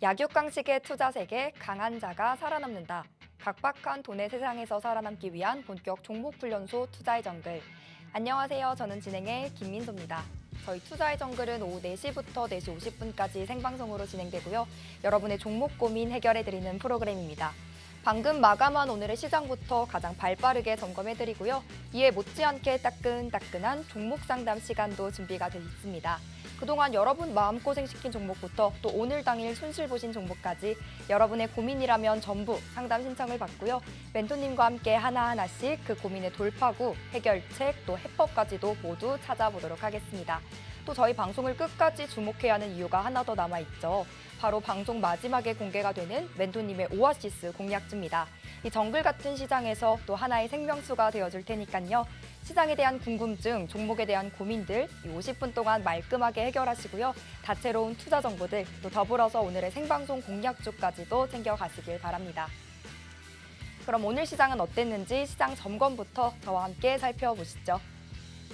약육강식의 투자 세계 강한 자가 살아남는다. 각박한 돈의 세상에서 살아남기 위한 본격 종목훈련소 투자의 정글. 안녕하세요. 저는 진행의 김민소입니다. 저희 투자의 정글은 오후 4시부터 4시 50분까지 생방송으로 진행되고요. 여러분의 종목 고민 해결해드리는 프로그램입니다. 방금 마감한 오늘의 시장부터 가장 발빠르게 점검해드리고요. 이에 못지않게 따끈따끈한 종목 상담 시간도 준비가 되어 있습니다. 그동안 여러분 마음고생시킨 종목부터 또 오늘 당일 손실 보신 종목까지 여러분의 고민이라면 전부 상담 신청을 받고요. 멘토님과 함께 하나하나씩 그 고민의 돌파구, 해결책, 또 해법까지도 모두 찾아보도록 하겠습니다. 또 저희 방송을 끝까지 주목해야 하는 이유가 하나 더 남아있죠. 바로 방송 마지막에 공개가 되는 멘토님의 오아시스 공략주입니다. 이 정글 같은 시장에서 또 하나의 생명수가 되어줄 테니까요. 시장에 대한 궁금증, 종목에 대한 고민들 50분 동안 말끔하게 해결하시고요. 다채로운 투자 정보들, 또 더불어서 오늘의 생방송 공략주까지도 챙겨가시길 바랍니다. 그럼 오늘 시장은 어땠는지 시장 점검부터 저와 함께 살펴보시죠.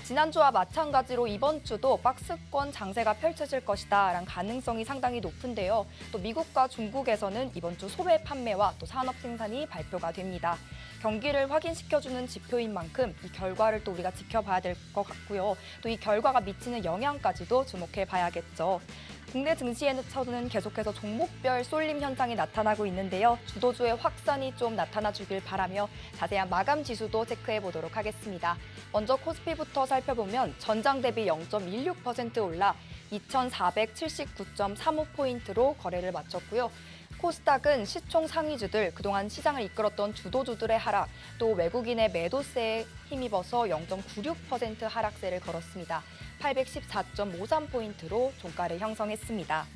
지난주와 마찬가지로 이번 주도 박스권 장세가 펼쳐질 것이다 라는 가능성이 상당히 높은데요. 또 미국과 중국에서는 이번 주 소매 판매와 또 산업 생산이 발표가 됩니다. 경기를 확인시켜주는 지표인 만큼 이 결과를 또 우리가 지켜봐야 될 것 같고요. 또 이 결과가 미치는 영향까지도 주목해 봐야겠죠. 국내 증시에서는 계속해서 종목별 쏠림 현상이 나타나고 있는데요. 주도주의 확산이 좀 나타나주길 바라며 자세한 마감 지수도 체크해 보도록 하겠습니다. 먼저 코스피부터 살펴보면 전장 대비 0.16% 올라 2,479.35포인트로 거래를 마쳤고요. 코스닥은 시총 상위주들, 그동안 시장을 이끌었던 주도주들의 하락, 또 외국인의 매도세에 힘입어서 0.96% 하락세를 걸었습니다. 814.53포인트로 종가를 형성했습니다.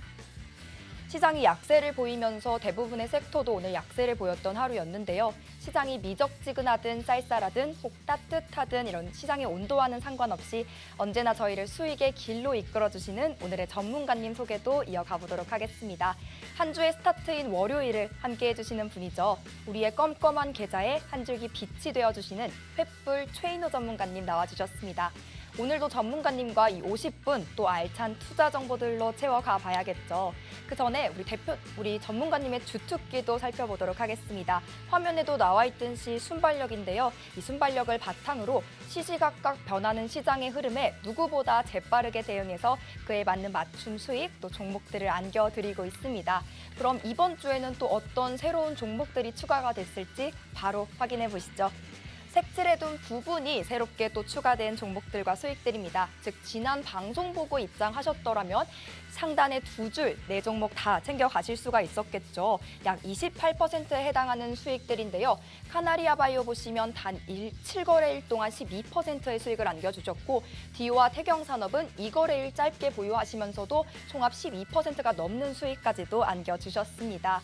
시장이 약세를 보이면서 대부분의 섹터도 오늘 약세를 보였던 하루였는데요. 시장이 미적지근하든 쌀쌀하든 혹 따뜻하든 이런 시장의 온도와는 상관없이 언제나 저희를 수익의 길로 이끌어주시는 오늘의 전문가님 소개도 이어가 보도록 하겠습니다. 한 주의 스타트인 월요일을 함께해 주시는 분이죠. 우리의 껌껌한 계좌에 한 줄기 빛이 되어주시는 횃불 최인호 전문가님 나와주셨습니다. 오늘도 전문가님과 이 50분 또 알찬 투자 정보들로 채워가 봐야겠죠. 그 전에 우리 전문가님의 주특기도 살펴보도록 하겠습니다. 화면에도 나와 있듯이 순발력인데요. 이 순발력을 바탕으로 시시각각 변하는 시장의 흐름에 누구보다 재빠르게 대응해서 그에 맞는 맞춤 수익 또 종목들을 안겨드리고 있습니다. 그럼 이번 주에는 또 어떤 새로운 종목들이 추가가 됐을지 바로 확인해 보시죠. 색칠해둔 부분이 새롭게 또 추가된 종목들과 수익들입니다. 즉 지난 방송 보고 입장하셨더라면 상단의 두 줄, 네 종목 다 챙겨가실 수가 있었겠죠. 약 28%에 해당하는 수익들인데요. 카나리아 바이오 보시면 단 7거래일 동안 12%의 수익을 안겨주셨고 디오와 태경산업은 2거래일 짧게 보유하시면서도 총합 12%가 넘는 수익까지도 안겨주셨습니다.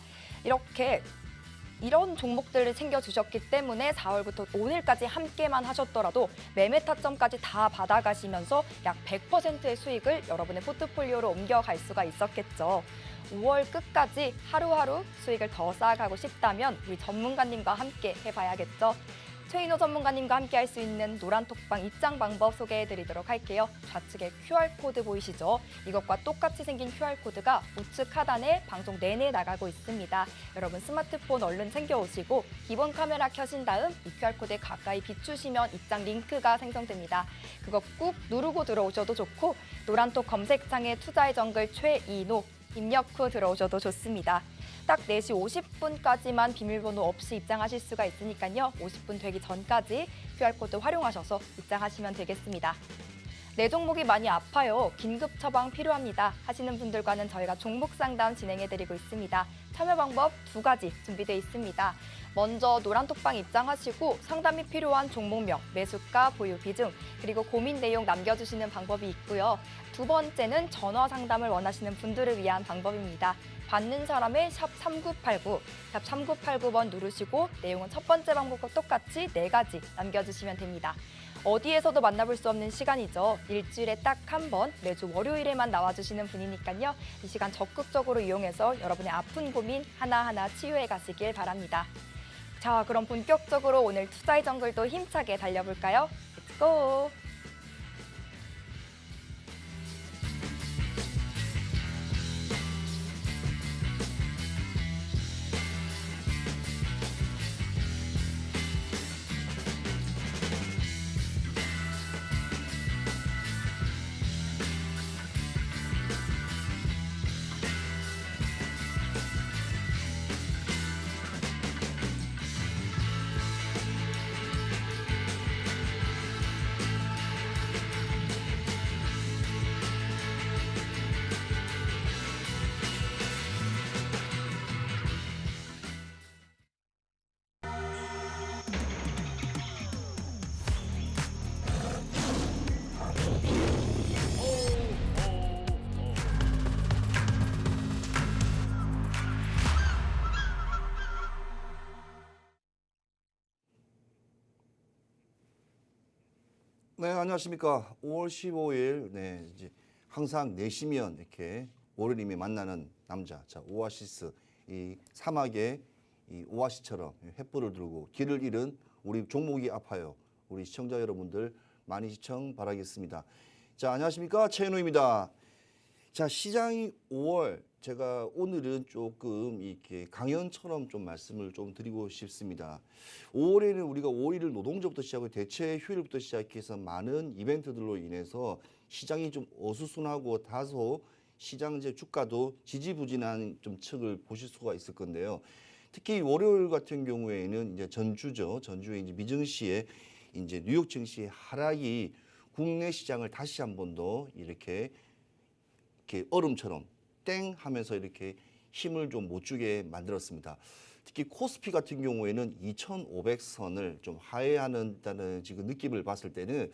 이런 종목들을 챙겨주셨기 때문에 4월부터 오늘까지 함께만 하셨더라도 매매 타점까지 다 받아가시면서 약 100%의 수익을 여러분의 포트폴리오로 옮겨갈 수가 있었겠죠. 5월 끝까지 하루하루 수익을 더 쌓아가고 싶다면 우리 전문가님과 함께 해봐야겠죠. 최인호 전문가님과 함께 할 수 있는 노란톡방 입장 방법 소개해드리도록 할게요. 좌측에 QR코드 보이시죠? 이것과 똑같이 생긴 QR코드가 우측 하단에 방송 내내 나가고 있습니다. 여러분 스마트폰 얼른 챙겨오시고 기본 카메라 켜신 다음 이 QR코드에 가까이 비추시면 입장 링크가 생성됩니다. 그거 꾹 누르고 들어오셔도 좋고 노란톡 검색창에 투자의 정글 최인호 입력 후 들어오셔도 좋습니다. 딱 4시 50분까지만 비밀번호 없이 입장하실 수가 있으니까요. 50분 되기 전까지 QR코드 활용하셔서 입장하시면 되겠습니다. 내 종목이 많이 아파요. 긴급 처방 필요합니다. 하시는 분들과는 저희가 종목 상담 진행해드리고 있습니다. 참여 방법 2가지 준비되어 있습니다. 먼저 노란톡방 입장하시고 상담이 필요한 종목명, 매수가, 보유 비중, 그리고 고민 내용 남겨주시는 방법이 있고요. 두 번째는 전화 상담을 원하시는 분들을 위한 방법입니다. 받는 사람의 샵 3989, 샵 3989번 누르시고 내용은 첫 번째 방법과 똑같이 4가지 남겨주시면 됩니다. 어디에서도 만나볼 수 없는 시간이죠. 일주일에 딱 한 번 매주 월요일에만 나와주시는 분이니까요. 이 시간 적극적으로 이용해서 여러분의 아픈 고민 하나하나 치유해 가시길 바랍니다. 자, 그럼 본격적으로 오늘 투자의 정글도 힘차게 달려볼까요? Let's go! 네, 안녕하십니까. 5월 15일, 이제 항상 4시면 이렇게 월요일이면 만나는 남자. 자, 오아시스. 이 사막에 이 오아시처럼 횃불을 들고 길을 잃은 우리 종목이 아파요. 우리 시청자 여러분들 많이 시청 바라겠습니다. 자, 안녕하십니까. 최현우입니다. 자, 시장이 5월, 제가 오늘은 조금 이렇게 강연처럼 좀 말씀을 좀 드리고 싶습니다. 5월에는 우리가 5월 1일 노동조부터 시작하고 대체 휴일부터 시작해서 많은 이벤트들로 인해서 시장이 좀 어수선하고 다소 시장 이제 주가도 지지부진한 좀 측을 보실 수가 있을 건데요. 특히 월요일 같은 경우에는 이제 전주죠. 전주에 이제 미증시에 이제 뉴욕 증시의 하락이 국내 시장을 다시 한 번 더 이렇게 얼음처럼 땡 하면서 이렇게 힘을 좀 못 주게 만들었습니다. 특히 코스피 같은 경우에는 2,500선을 좀 하회하는다는 지금 느낌을 봤을 때는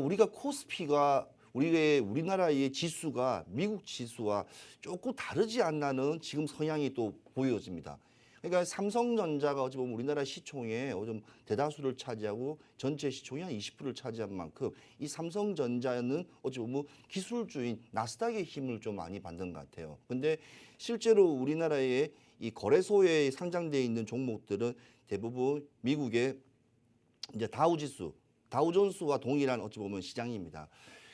우리가 코스피가 우리나라의 지수가 미국 지수와 조금 다르지 않나는 지금 성향이 또 보여집니다. 그러니까 삼성전자가 어찌 보면 우리나라 시총의 좀 대다수를 차지하고 전체 시총이 한 20%를 차지한 만큼 이 삼성전자는 어찌 보면 기술주인 나스닥의 힘을 좀 많이 받는 것 같아요. 근데 실제로 우리나라의 이 거래소에 상장되어 있는 종목들은 대부분 미국의 이제 다우존스와 동일한 어찌 보면 시장입니다.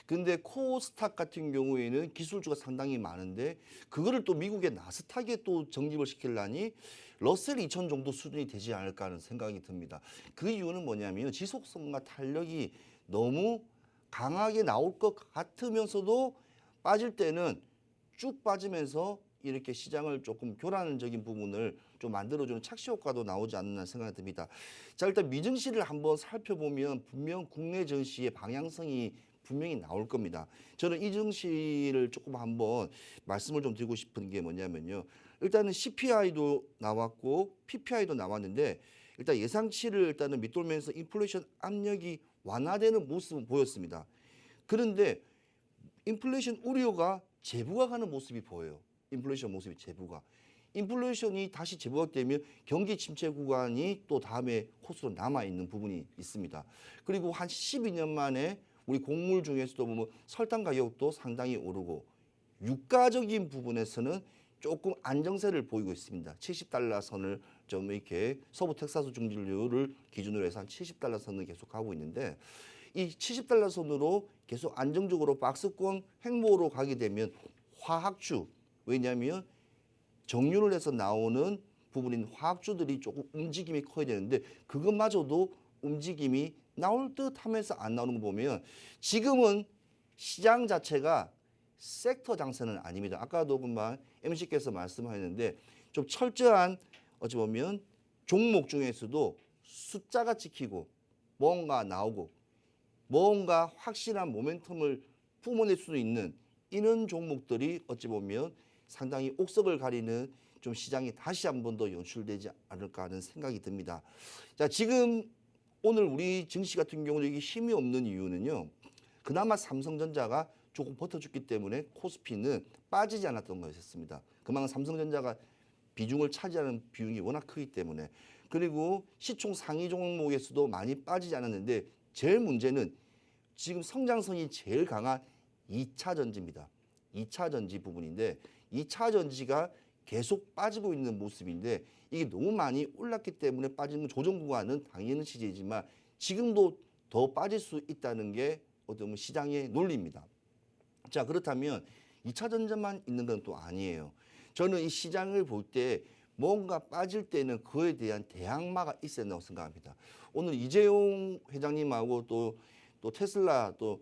근데 코스닥 같은 경우에는 기술주가 상당히 많은데 그거를 또 미국의 나스닥에 또 정립을 시키려니 러셀 2000 정도 수준이 되지 않을까 하는 생각이 듭니다. 그 이유는 뭐냐면 지속성과 탄력이 너무 강하게 나올 것 같으면서도 빠질 때는 쭉 빠지면서 이렇게 시장을 조금 교란적인 부분을 좀 만들어주는 착시 효과도 나오지 않나 생각이 듭니다. 자, 일단 미증시를 한번 살펴보면 분명 국내 증시의 방향성이 분명히 나올 겁니다. 저는 이 증시를 조금 한번 말씀을 좀 드리고 싶은 게 뭐냐면요. 일단은 CPI도 나왔고 PPI도 나왔는데 일단 예상치를 일단은 밑돌면서 인플레이션 압력이 완화되는 모습은 보였습니다. 그런데 인플레이션 우려가 재부각하는 모습이 보여요. 인플레이션 모습이 재부각. 인플레이션이 다시 재부각되면 경기 침체 구간이 또 다음에 코스로 남아있는 부분이 있습니다. 그리고 한 12년 만에 우리 곡물 중에서도 보면 설탕 가격도 상당히 오르고 유가적인 부분에서는 조금 안정세를 보이고 있습니다. 70달러 선을 좀 이렇게 서부 텍사스 중진류를 기준으로 해서 한 70달러 선을 계속 가고 있는데 이 70달러 선으로 계속 안정적으로 박스권 횡보로 가게 되면 화학주, 왜냐하면 정유를 해서 나오는 부분인 화학주들이 조금 움직임이 커야 되는데 그것마저도 움직임이 나올 듯 하면서 안 나오는 거 보면 지금은 시장 자체가 섹터 장세는 아닙니다. 아까도 금방 MC께서 말씀하셨는데 좀 철저한 어찌 보면 종목 중에서도 숫자가 찍히고 뭔가 나오고 뭔가 확실한 모멘텀을 뿜어낼 수 있는 이런 종목들이 어찌 보면 상당히 옥석을 가리는 좀 시장이 다시 한 번 더 연출되지 않을까 하는 생각이 듭니다. 자, 지금 오늘 우리 증시 같은 경우는 이게 힘이 없는 이유는요. 그나마 삼성전자가 조금 버텨줬기 때문에 코스피는 빠지지 않았던 것이었습니다. 그만큼 삼성전자가 비중을 차지하는 비중이 워낙 크기 때문에 그리고 시총 상위 종목에서도 많이 빠지지 않았는데 제일 문제는 지금 성장성이 제일 강한 2차 전지입니다. 2차 전지 부분인데 2차 전지가 계속 빠지고 있는 모습인데 이게 너무 많이 올랐기 때문에 빠지는 조정 구간은 당연한 시제이지만 지금도 더 빠질 수 있다는 게 어떤 시장의 논리입니다. 자, 그렇다면 2차 전지만 있는 건 또 아니에요. 저는 이 시장을 볼 때 뭔가 빠질 때는 그에 대한 대항마가 있어야 된다고 생각합니다. 오늘 이재용 회장님하고 또 테슬라 또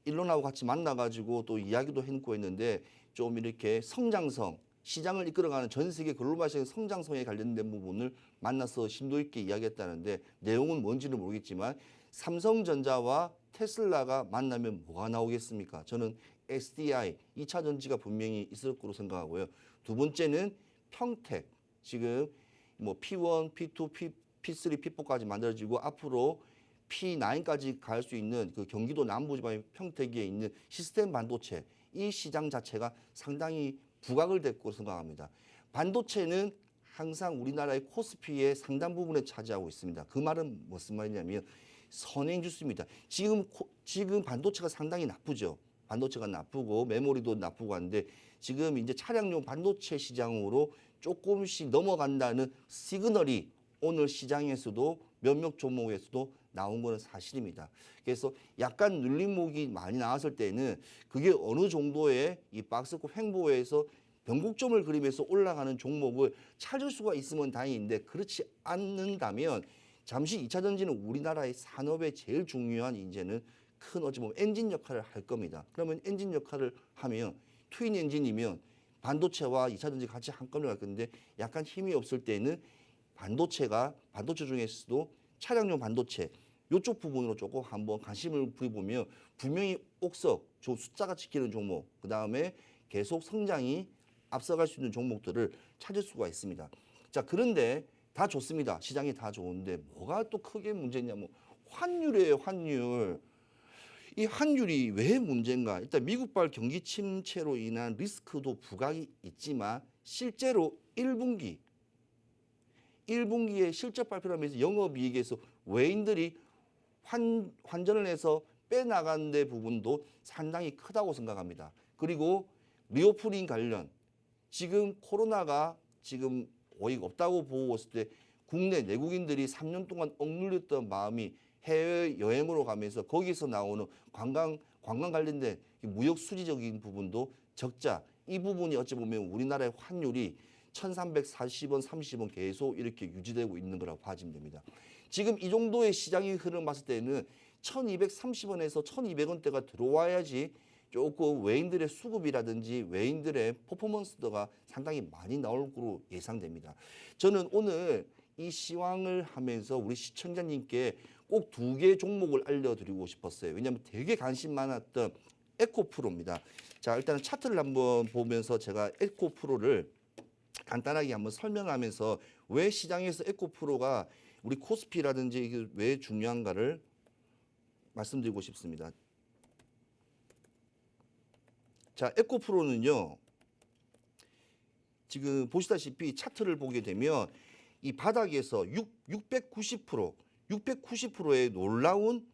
일론하고 같이 만나가지고 또 이야기도 해놓고 했는데 좀 이렇게 성장성, 시장을 이끌어가는 전 세계 글로벌적인 성장성에 관련된 부분을 만나서 심도 있게 이야기했다는데 내용은 뭔지는 모르겠지만 삼성전자와 테슬라가 만나면 뭐가 나오겠습니까? 저는 SDI, 2차 전지가 분명히 있을 거로 생각하고요. 두 번째는 평택, 지금 뭐 P1, P2, P3, P4까지 만들어지고 앞으로 P9까지 갈 수 있는 그 경기도 남부지방의 평택에 있는 시스템 반도체 이 시장 자체가 상당히 부각을 될 거로 생각합니다. 반도체는 항상 우리나라의 코스피의 상당 부분에 차지하고 있습니다. 그 말은 무슨 말이냐면 선행 주수입니다. 지금 반도체가 상당히 나쁘죠. 반도체가 나쁘고 메모리도 나쁘고 한데 지금 이제 차량용 반도체 시장으로 조금씩 넘어간다는 시그널이 오늘 시장에서도 몇몇 종목에서도 나온 거는 사실입니다. 그래서 약간 눌림목이 많이 나왔을 때는 그게 어느 정도의 이 박스권 횡보에서 변곡점을 그리면서 올라가는 종목을 찾을 수가 있으면 다행인데 그렇지 않는다면 잠시 2차 전지는 우리나라의 산업의 제일 중요한 이제는 큰 어찌 보면 엔진 역할을 할 겁니다. 그러면 엔진 역할을 하면 트윈 엔진이면 반도체와 2차 전지 같이 한꺼번에 갈 건데 약간 힘이 없을 때는 반도체 중에서도 차량용 반도체 이쪽 부분으로 조금 한번 관심을 부여보면 분명히 옥석, 숫자가 지키는 종목, 그 다음에 계속 성장이 앞서갈 수 있는 종목들을 찾을 수가 있습니다. 자, 그런데 다 좋습니다. 시장이 다 좋은데 뭐가 또 크게 문제냐면 환율이에요, 환율. 이 환율이 왜 문제인가? 일단 미국발 경기 침체로 인한 리스크도 부각이 있지만 실제로 1분기에 실적 발표를 하면서 영업이익에서 외인들이 환전을 해서 빼나간 데 부분도 상당히 크다고 생각합니다. 그리고 리오프닝 관련 지금 코로나가 지금 거의 없다고 보고 있을 때 국내 내국인들이 3년 동안 억눌렸던 마음이 해외 여행으로 가면서 거기서 나오는 관광 관련된 무역 수지적인 부분도 적자. 이 부분이 어찌 보면 우리나라의 환율이 1,340원, 30원 계속 이렇게 유지되고 있는 거라고 봐지면 됩니다. 지금 이 정도의 시장의 흐름 봤을 때는 1,230원에서 1,200원대가 들어와야지 조금 외인들의 수급이라든지 외인들의 퍼포먼스가 상당히 많이 나올 거로 예상됩니다. 저는 오늘 이 시황을 하면서 우리 시청자님께 꼭 2개 종목을 알려드리고 싶었어요. 왜냐하면 되게 관심 많았던 에코프로입니다. 자, 일단 차트를 한번 보면서 제가 에코프로를 간단하게 한번 설명하면서 왜 시장에서 에코프로가 우리 코스피라든지 이게 왜 중요한가를 말씀드리고 싶습니다. 자, 에코프로는요. 지금 보시다시피 차트를 보게 되면 이 바닥에서 690%의 놀라운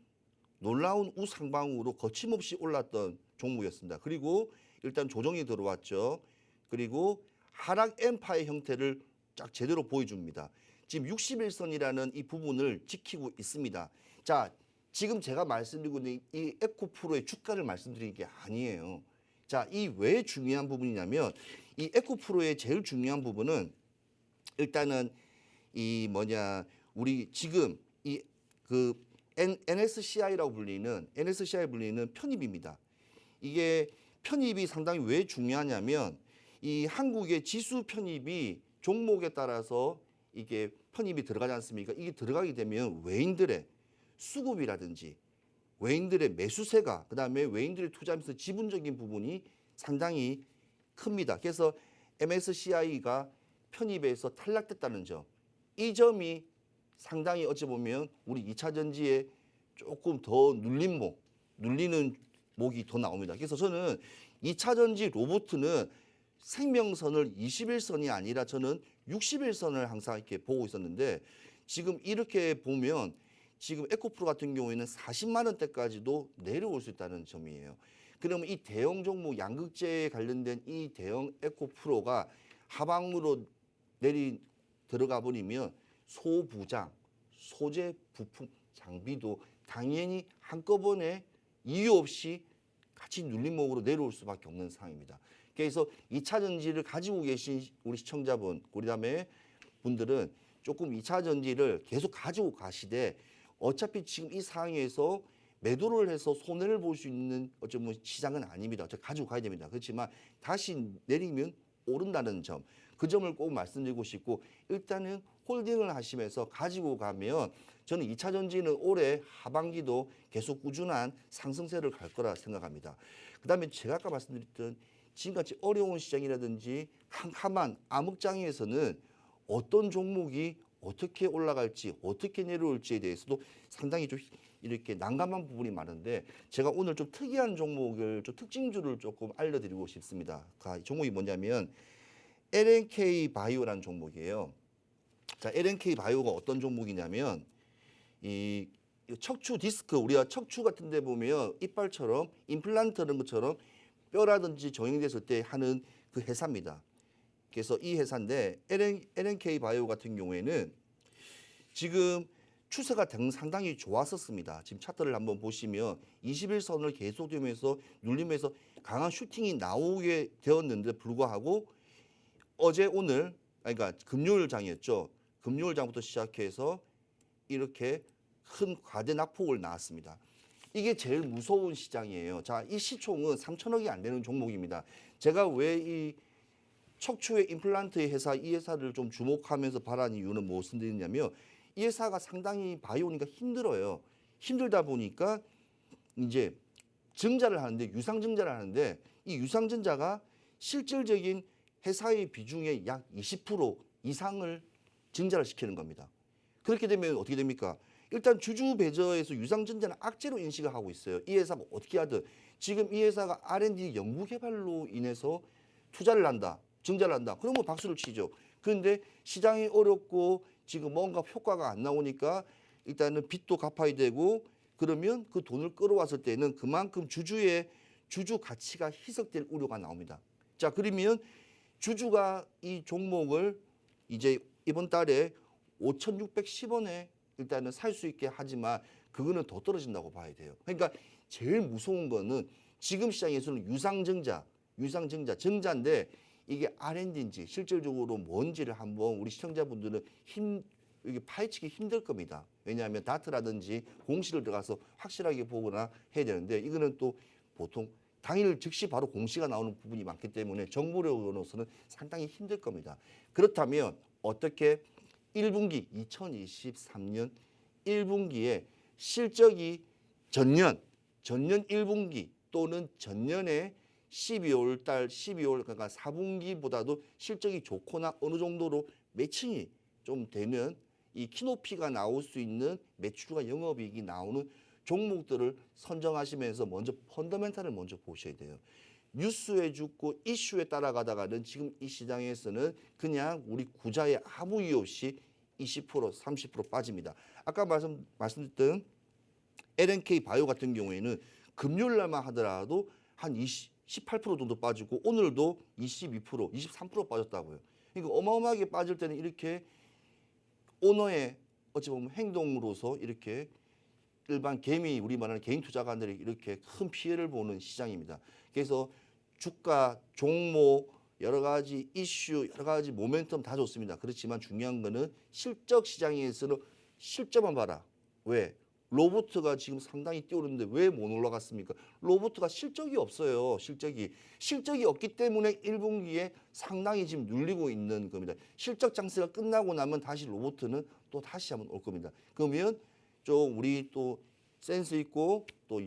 우상방으로 거침없이 올랐던 종목이었습니다. 그리고 일단 조정이 들어왔죠. 그리고 하락 엠파의 형태를 쫙 제대로 보여줍니다. 지금 61선이라는 이 부분을 지키고 있습니다. 자, 지금 제가 말씀드리고 있는 이 에코프로의 주가를 말씀드리는 게 아니에요. 자, 이 왜 중요한 부분이냐면 이 에코프로의 제일 중요한 부분은 일단은 우리 지금 그 NSCI라고 불리는 편입입니다. 이게 편입이 상당히 왜 중요하냐면 이 한국의 지수 편입이 종목에 따라서 이게 편입이 들어가지 않습니까? 이게 들어가게 되면 외인들의 수급이라든지 외인들의 매수세가 그다음에 외인들이 투자하면서 지분적인 부분이 상당히 큽니다. 그래서 MSCI가 편입에서 탈락됐다는 점. 이 점이 상당히 어찌 보면 우리 2차 전지에 조금 더 눌리는 목이 더 나옵니다. 그래서 저는 2차 전지 로봇은 생명선을 21선이 아니라 저는 61선을 항상 이렇게 보고 있었는데 지금 이렇게 보면 지금 에코프로 같은 경우에는 40만 원대까지도 내려올 수 있다는 점이에요. 그러면 이 대형 종목 양극재에 관련된 이 대형 에코프로가 하방으로 들어가 버리면 소부장, 소재 부품, 장비도 당연히 한꺼번에 이유 없이 같이 눌림목으로 내려올 수밖에 없는 상황입니다. 그래서 2차 전지를 가지고 계신 우리 시청자분, 그다음에 분들은 조금 2차 전지를 계속 가지고 가시되 어차피 지금 이 상황에서 매도를 해서 손해를 볼 수 있는 어쩌면 시장은 아닙니다. 가지고 가야 됩니다. 그렇지만 다시 내리면 오른다는 점, 그 점을 꼭 말씀드리고 싶고 일단은 홀딩을 하시면서 가지고 가면 저는 2차 전지는 올해 하반기도 계속 꾸준한 상승세를 갈 거라 생각합니다. 그다음에 제가 아까 말씀드렸던 지금같이 어려운 시장이라든지 캄캄한 암흑장에서는 어떤 종목이 어떻게 올라갈지 어떻게 내려올지에 대해서도 상당히 좀 이렇게 난감한 부분이 많은데 제가 오늘 좀 특이한 종목을 좀 특징주를 조금 알려드리고 싶습니다. 이 종목이 뭐냐면 LNK 바이오라는 종목이에요. 자, LNK 바이오가 어떤 종목이냐면 척추 디스크, 우리가 척추 같은 데 보면 이빨처럼 임플란트 하는 것처럼 뼈라든지 정형됐을 때 하는 그 회사입니다. 그래서 이 회사인데 LNK 바이오 같은 경우에는 지금 추세가 상당히 좋았었습니다. 지금 차트를 한번 보시면 21선을 계속되면서 눌리면서 강한 슈팅이 나오게 되었는데 불구하고 어제 오늘 그러니까 금요일 장이었죠. 금요일 장부터 시작해서 이렇게 큰 과대 낙폭을 나왔습니다. 이게 제일 무서운 시장이에요. 자, 이 시총은 3천억이 안 되는 종목입니다. 제가 왜 이 척추의 임플란트의 회사 이 회사를 좀 주목하면서 바라는 이유는 무엇을 드리냐면 이 회사가 상당히 바이오니까 힘들어요. 힘들다 보니까 이제 증자를 하는데 유상증자를 하는데 이 유상증자가 실질적인 회사의 비중의 약 20% 이상을 증자를 시키는 겁니다. 그렇게 되면 어떻게 됩니까? 일단 주주 배저에서 유상증자는 악재로 인식을 하고 있어요. 이 회사가 어떻게 하든 지금 이 회사가 R&D 연구개발로 인해서 투자를 한다, 증자를 한다. 그러면 박수를 치죠. 그런데 시장이 어렵고 지금 뭔가 효과가 안 나오니까 일단은 빚도 갚아야 되고 그러면 그 돈을 끌어왔을 때는 그만큼 주주 가치가 희석될 우려가 나옵니다. 자, 그러면 주주가 이 종목을 이제 이번 달에 5,610원에 일단은 살 수 있게 하지만 그거는 더 떨어진다고 봐야 돼요. 그러니까 제일 무서운 거는 지금 시장에서는 증자인데 이게 R&D인지 실질적으로 뭔지를 한번 우리 시청자분들은 이게 파헤치기 힘들 겁니다. 왜냐하면 다트라든지 공시를 들어가서 확실하게 보거나 해야 되는데 이거는 또 보통 당일 즉시 바로 공시가 나오는 부분이 많기 때문에 정보력으로서는 상당히 힘들 겁니다. 그렇다면 어떻게 1분기 2023년 1분기에 실적이 전년 1분기 또는 전년에 12월 그러니까 4분기보다도 실적이 좋거나 어느 정도로 매칭이 좀 되는 이 키높이가 나올 수 있는 매출과 영업이익이 나오는 종목들을 선정하시면서 먼저 펀더멘탈을 먼저 보셔야 돼요. 뉴스에 죽고 이슈에 따라가다가는 지금 이 시장에서는 그냥 우리 구자에 아무 이유 없이 20% 30% 빠집니다. 아까 말씀드렸던 LNK 바이오 같은 경우에는 금요일 날만 하더라도 한 18% 정도 빠지고 오늘도 22% 23% 빠졌다고요. 그러니까 어마어마하게 빠질 때는 이렇게 오너의 어찌 보면 행동으로서 이렇게 일반 개미 우리 말하는 개인 투자가들이 이렇게 큰 피해를 보는 시장입니다. 그래서 주가, 종목, 여러 가지 이슈, 여러 가지 모멘텀 다 좋습니다. 그렇지만 중요한 거는 실적 시장에서는 실적만 봐라. 왜? 로봇가 지금 상당히 뛰어오르는데 왜 못 올라갔습니까? 로봇가 실적이 없어요. 실적이 없기 때문에 1분기에 상당히 지금 눌리고 있는 겁니다. 실적 장세가 끝나고 나면 다시 로봇은 또 다시 한번 올 겁니다. 그러면 좀 우리 또 센스 있고 또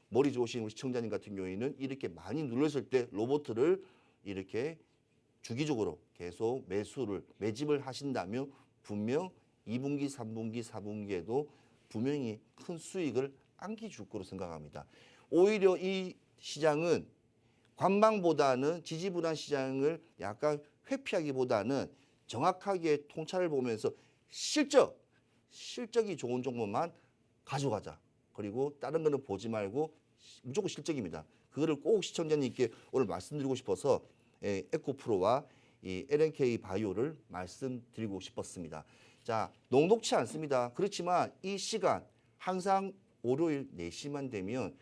머리 좋으신 우리 시청자님 같은 경우에는 이렇게 많이 눌렀을 때 로봇을 이렇게 주기적으로 계속 매집을 하신다면 분명 2분기, 3분기, 4분기에도 분명히 큰 수익을 안겨줄 거로 생각합니다. 오히려 이 시장은 관망보다는 지지부단 시장을 약간 회피하기보다는 정확하게 통찰을 보면서 실적이 좋은 종목만 가져가자. 그리고 다른 거는 보지 말고 무조건 실적입니다. 그거를 꼭 시청자님께 오늘 말씀드리고 싶어서 에코프로와 이 LNK 바이오를 말씀드리고 싶었습니다. 자, 녹록치 않습니다. 그렇지만 이 시간 항상 월요일 4시만 되면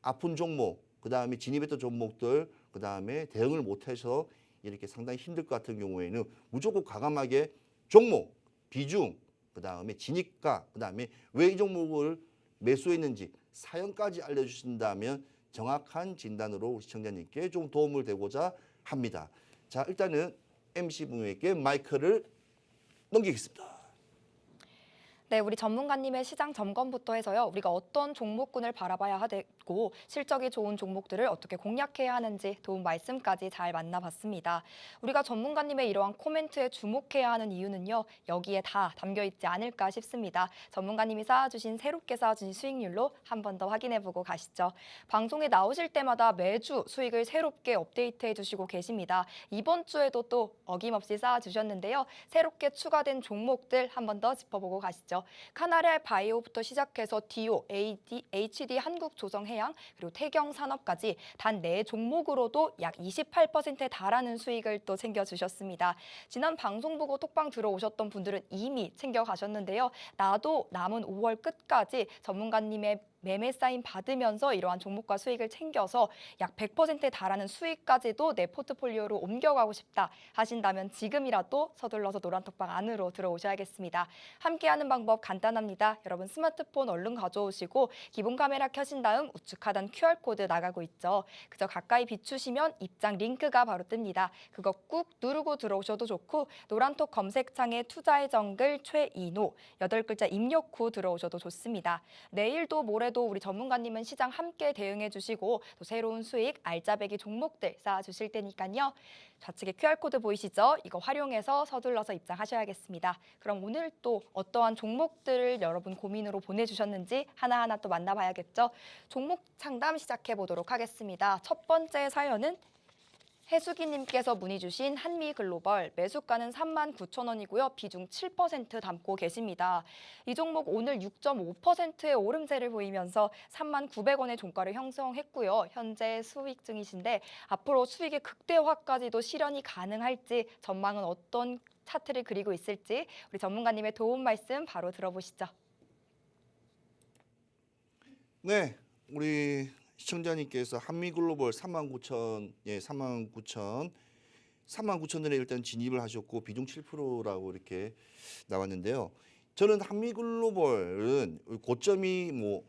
아픈 종목, 그다음에 진입했던 종목들, 그다음에 대응을 못해서 이렇게 상당히 힘들 것 같은 경우에는 무조건 과감하게 종목, 비중, 그다음에 진입가, 그다음에 왜 이 종목을 매수했는지 사연까지 알려주신다면 정확한 진단으로 시청자님께 좀 도움을 되고자 합니다. 자, 일단은 MC분에게 마이크를 넘기겠습니다. 네, 우리 전문가님의 시장 점검부터 해서요. 우리가 어떤 종목군을 바라봐야 되고 있고 실적이 좋은 종목들을 어떻게 공략해야 하는지 도움 말씀까지 잘 만나봤습니다. 우리가 전문가님의 이러한 코멘트에 주목해야 하는 이유는요. 여기에 다 담겨 있지 않을까 싶습니다. 전문가님이 쌓아주신 새롭게 쌓아주신 수익률로 한 번 더 확인해보고 가시죠. 방송에 나오실 때마다 매주 수익을 새롭게 업데이트해 주시고 계십니다. 이번 주에도 또 어김없이 쌓아주셨는데요. 새롭게 추가된 종목들 한 번 더 짚어보고 가시죠. 카나리알 바이오부터 시작해서 디오, HD 한국조성해양, 그리고 태경산업까지 단 4종목으로도 약 28%에 달하는 수익을 또 챙겨주셨습니다. 지난 방송 보고 톡방 들어오셨던 분들은 이미 챙겨가셨는데요. 나도 남은 5월 끝까지 전문가님의 매매 사인 받으면서 이러한 종목과 수익을 챙겨서 약 100%에 달하는 수익까지도 내 포트폴리오로 옮겨가고 싶다 하신다면 지금이라도 서둘러서 노란톡방 안으로 들어오셔야겠습니다. 함께하는 방법 간단합니다. 여러분 스마트폰 얼른 가져오시고 기본 카메라 켜신 다음 우측 하단 QR코드 나가고 있죠. 그저 가까이 비추시면 입장 링크가 바로 뜹니다. 그거 꾹 누르고 들어오셔도 좋고 노란톡 검색창에 투자의 정글 최인호 8글자 입력 후 들어오셔도 좋습니다. 내일도 모레도 우리 전문가님은 시장 함께 대응해 주시고 또 새로운 수익 알짜배기 종목들 쌓아주실 테니까요. 좌측에 QR코드 보이시죠? 이거 활용해서 서둘러서 입장하셔야겠습니다. 그럼 오늘 또 어떠한 종목들을 여러분 고민으로 보내주셨는지 하나하나 또 만나봐야겠죠? 종목 상담 시작해 보도록 하겠습니다. 첫 번째 사연은 해수기님께서 문의 주신 한미글로벌 매수가는 39,000원이고요. 비중 7% 담고 계십니다. 이 종목 오늘 6.5%의 오름세를 보이면서 39,000원의 종가를 형성했고요. 현재 수익 중이신데 앞으로 수익의 극대화까지도 실현이 가능할지 전망은 어떤 차트를 그리고 있을지 우리 전문가님의 도움 말씀 바로 들어보시죠. 네, 우리 시청자님께서 한미글로벌 39,000, 예, 39,000원에 일단 진입을 하셨고 비중 7%라고 이렇게 나왔는데요. 저는 한미글로벌은 고점이 뭐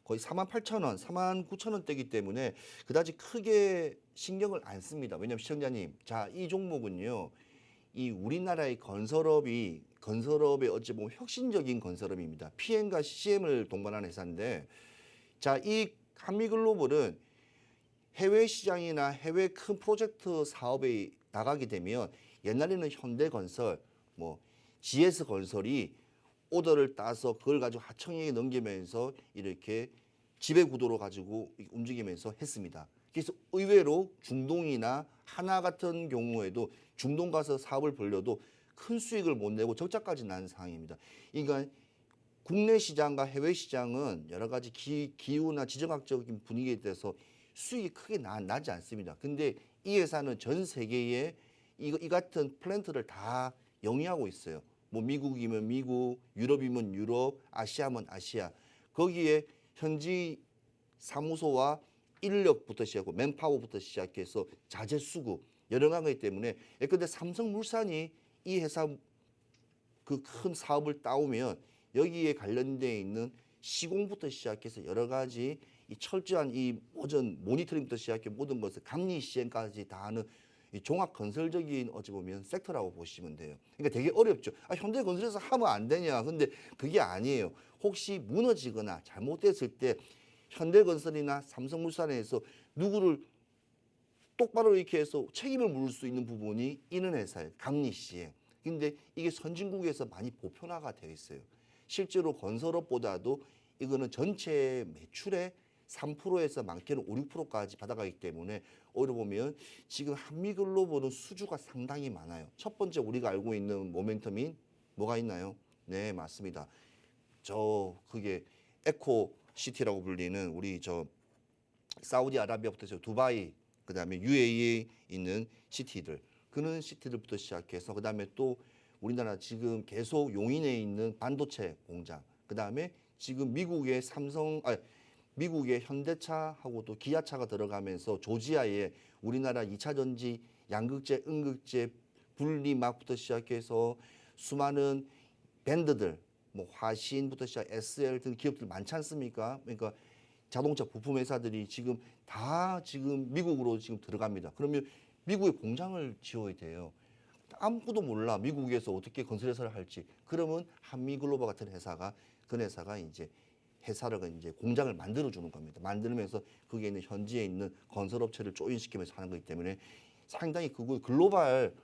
거의 48,000원, 49,000원대이기 때문에 그다지 크게 신경을 안 씁니다. 왜냐하면 시청자님, 자, 이 종목은요, 이 우리나라의 건설업의 어찌 보면 혁신적인 건설업입니다. PM과 CM을 동반한 회사인데, 자, 이 한미글로벌은 해외 시장이나 해외 큰 프로젝트 사업에 나가게 되면 옛날에는 현대건설, 뭐 GS건설이 오더를 따서 그걸 가지고 하청에게 넘기면서 이렇게 지배구도로 가지고 움직이면서 했습니다. 그래서 의외로 중동이나 하나 같은 경우에도 중동 가서 사업을 벌려도 큰 수익을 못 내고 적자까지 난 상황입니다. 그러니까 국내 시장과 해외 시장은 여러 가지 기후나 지정학적인 분위기에 대해서 수익이 크게 나지 않습니다. 근데 이 회사는 전 세계에 이 같은 플랜트를 다 영위하고 있어요. 뭐 미국이면 미국, 유럽이면 유럽, 아시아면 아시아. 거기에 현지 사무소와 인력부터 시작하고 맨파워부터 시작해서 자재 수급 여러 가지 때문에 근데 삼성물산이 이 회사 그 큰 사업을 따오면 여기에 관련되어 있는 시공부터 시작해서 여러 가지 이 철저한 이 오전 모니터링부터 시작해 모든 것을 감리 시행까지 다 하는 이 종합 건설적인 어찌 보면 섹터라고 보시면 돼요. 그러니까 되게 어렵죠. 아, 현대건설에서 하면 안 되냐? 근데 그게 아니에요. 혹시 무너지거나 잘못됐을 때 현대건설이나 삼성물산에서 누구를 똑바로 이렇게 해서 책임을 물을 수 있는 부분이 있는 회사예요. 감리 시행. 근데 이게 선진국에서 많이 보편화가 되어 있어요. 실제로 건설업보다도 이거는 전체 매출의 3%에서 많게는 5, 6%까지 받아가기 때문에 오히려 보면 지금 한미글로벌은 수주가 상당히 많아요. 첫 번째 우리가 알고 있는 모멘텀인 뭐가 있나요? 네, 맞습니다. 그게 에코시티라고 불리는 우리 사우디아라비아부터 해서 두바이, 그다음에 UAE에 있는 시티들, 그런 시티들부터 시작해서 그다음에 또 우리나라 지금 계속 용인에 있는 반도체 공장, 그다음에 지금 미국의 미국의 현대차하고도 기아차가 들어가면서 조지아에 우리나라 2차 전지 양극재, 음극재 분리막부터 시작해서 수많은 밴드들, 뭐 화신부터 시작 SL 등 기업들 많지 않습니까? 그러니까 자동차 부품 회사들이 지금 다 지금 미국으로 지금 들어갑니다. 그러면 미국에 공장을 지어야 돼요. 아무것도 몰라 미국에서 어떻게 건설회사를 할지. 그러면 한미글로벌 같은 회사가 그 회사가 이제 회사를 이제 공장을 만들어 주는 겁니다. 만들면서 거기에 있는 현지에 있는 건설업체를 조인시키면서 하는 거기 때문에 상당히 그거 글로벌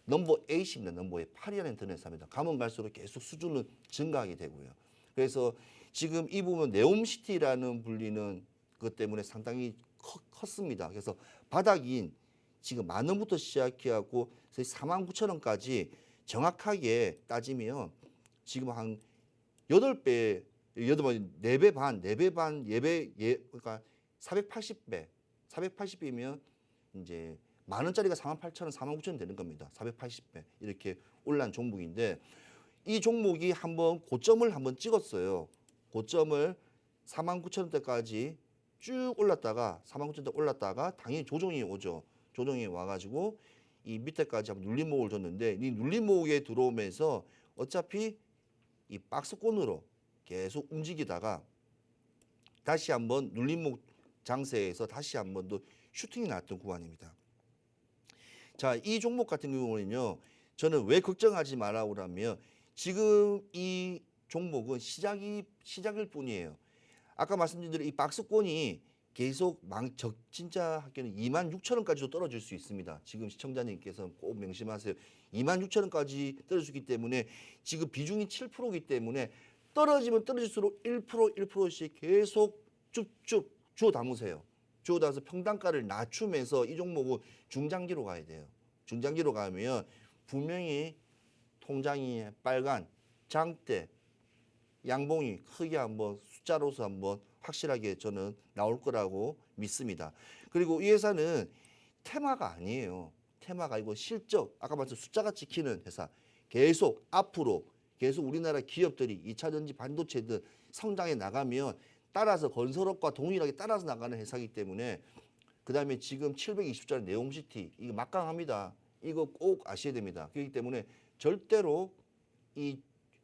넘버 8입니다. 넘버 8, 8이라는 드는 회사입니다. 가면 갈수록 계속 수준은 증가하게 되고요. 그래서 지금 이 부분 네옴시티라는 불리는 것 때문에 상당히 컸습니다. 그래서 바닥인 지금 10,000원부터 시작해갖고 49,000원까지 정확하게 따지면 지금 한 8배, 4배 반, 4배 반, 그러니까 480배, 480배면 이제 10,000원짜리가 48,000원, 49,000원 되는 겁니다. 480배 이렇게 올란 종목인데 이 종목이 한번 고점을 한번 찍었어요. 고점을 49,000원대까지 쭉 올랐다가 49,000원대 올랐다가 당연히 조정이 오죠. 조정이 와가지고 이 밑에까지 한번 눌림목을 줬는데 이 눌림목에 들어오면서 어차피 이 박스권으로 계속 움직이다가 다시 한번 눌림목 장세에서 다시 한번 더 슈팅이 나왔던 구간입니다. 자, 이 종목 같은 경우는요, 저는 왜 걱정하지 마라 그러면 지금 이 종목은 시작일 뿐이에요. 아까 말씀드린 대로 이 박스권이 계속 진짜 학교는 26,000원까지도 떨어질 수 있습니다. 지금 시청자님께서 꼭 명심하세요. 26,000원까지 떨어지기 때문에 지금 비중이 7%이기 때문에 떨어지면 떨어질수록 1%, 1%씩 계속 쭉쭉 주워 담으세요. 주워 담아서 평단가를 낮추면서 이 종목은 중장기로 가야 돼요. 중장기로 가면 분명히 통장이 빨간 장대 양봉이 크게 한번 숫자로서 한번 확실하게 저는 나올 거라고 믿습니다. 그리고 이 회사는 테마가 아니에요. 테마가 아니고 실적, 아까 말씀 숫자가 찍히는 회사. 계속 앞으로 계속 우리나라 기업들이 2차 전지 반도체들 성장해 나가면 따라서 건설업과 동일하게 따라서 나가는 회사이기 때문에 그다음에 지금 720짜리 네옴시티 이거 막강합니다. 이거 꼭 아셔야 됩니다. 그렇기 때문에 절대로 이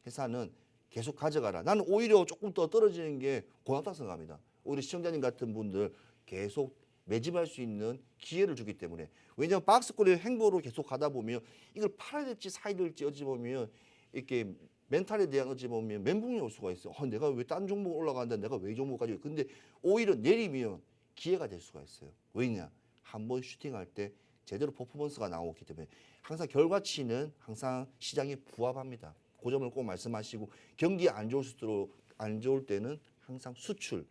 회사는 계속 가져가라. 나는 오히려 조금 더 떨어지는 게 고맙다고 생각합니다. 오히려 시청자님 같은 분들 계속 매집할 수 있는 기회를 주기 때문에. 왜냐하면 박스권의 행보로 계속 가다 보면 이걸 팔아야 될지 사야 될지 어찌 보면 이렇게 멘탈에 대한 어찌 보면 멘붕이 올 수가 있어요. 내가 왜 딴 종목 올라가는데 내가 왜 이 종목 가지고. 근데 오히려 내리면 기회가 될 수가 있어요. 왜냐? 한번 슈팅할 때 제대로 퍼포먼스가 나오기 때문에 항상 결과치는 항상 시장에 부합합니다. 그 점을 꼭 말씀하시고 경기 안 좋을 때는 항상 수출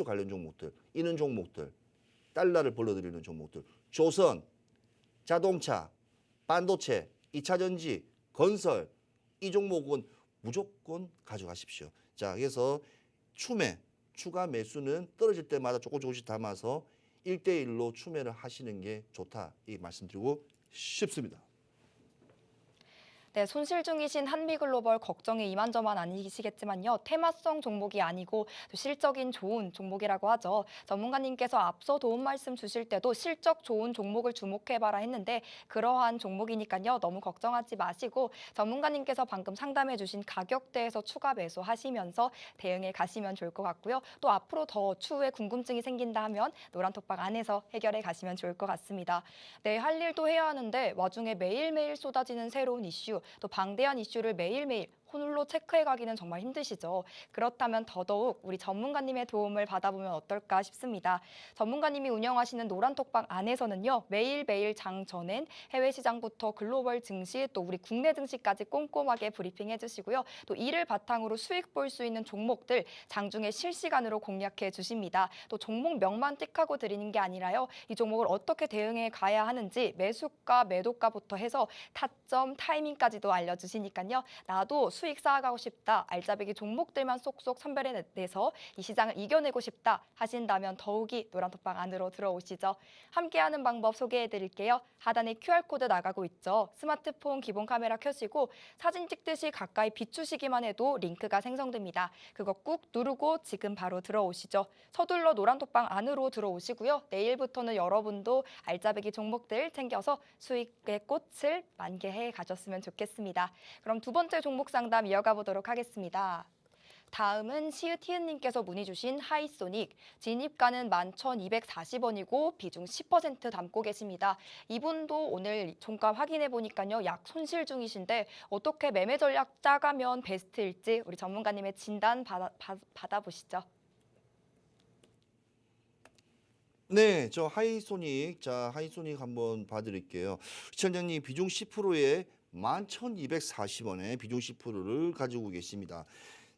관련 종목들, 이런 종목들, 달러를 벌러들이는 종목들, 조선, 자동차, 반도체, 2차 전지, 건설 이 종목은 무조건 가져가십시오. 자, 그래서 추가 매수는 떨어질 때마다 조금씩 담아서 1대1로 추매를 하시는 게 좋다 이 말씀드리고 싶습니다. 네, 손실 중이신 한미글로벌 걱정이 이만저만 아니시겠지만요. 테마성 종목이 아니고 또 실적인 좋은 종목이라고 하죠. 전문가님께서 앞서 도움 말씀 주실 때도 실적 좋은 종목을 주목해봐라 했는데 그러한 종목이니까요. 너무 걱정하지 마시고 전문가님께서 방금 상담해 주신 가격대에서 추가 매수하시면서 대응해 가시면 좋을 것 같고요. 또 앞으로 더 추후에 궁금증이 생긴다 하면 노란톡방 안에서 해결해 가시면 좋을 것 같습니다. 네, 할 일도 해야 하는데 와중에 매일매일 쏟아지는 새로운 이슈 또 방대한 이슈를 매일매일 홀로 체크해가기는 정말 힘드시죠. 그렇다면 더더욱 우리 전문가님의 도움을 받아보면 어떨까 싶습니다. 전문가님이 운영하시는 노란톡방 안에서는요. 매일매일 장 전엔 해외 시장부터 글로벌 증시 또 우리 국내 증시까지 꼼꼼하게 브리핑해 주시고요. 또 이를 바탕으로 수익 볼 수 있는 종목들 장중에 실시간으로 공략해 주십니다. 또 종목명만 띡하고 드리는 게 아니라요. 이 종목을 어떻게 대응해 가야 하는지 매수가, 매도가부터 해서 타점, 타이밍까지도 알려주시니까요. 나도 수익 쌓아가고 싶다, 알짜배기 종목들만 쏙쏙 선별해내서 이 시장을 이겨내고 싶다 하신다면 더욱이 노란톡방 안으로 들어오시죠. 함께하는 방법 소개해드릴게요. 하단에 QR코드 나가고 있죠. 스마트폰 기본 카메라 켜시고 사진 찍듯이 가까이 비추시기만 해도 링크가 생성됩니다. 그거 꾹 누르고 지금 바로 들어오시죠. 서둘러 노란톡방 안으로 들어오시고요. 내일부터는 여러분도 알짜배기 종목들 챙겨서 수익의 꽃을 만개해 가셨으면 좋겠습니다. 그럼 두 번째 종목 상담 이어가 보도록 하겠습니다. 다음은 시읒히읗님께서 문의 주신 하이소닉. 진입가는 11,240원이고 비중 10% 담고 계십니다. 이분도 오늘 종가 확인해 보니까요. 약 손실 중이신데 어떻게 매매 전략 짜가면 베스트일지 우리 전문가님의 진단 받아보시죠. 네, 저 하이소닉, 하이소닉 한번 봐드릴게요. 시청자님 비중 10%에 11,240원에 비중 10%를 가지고 계십니다.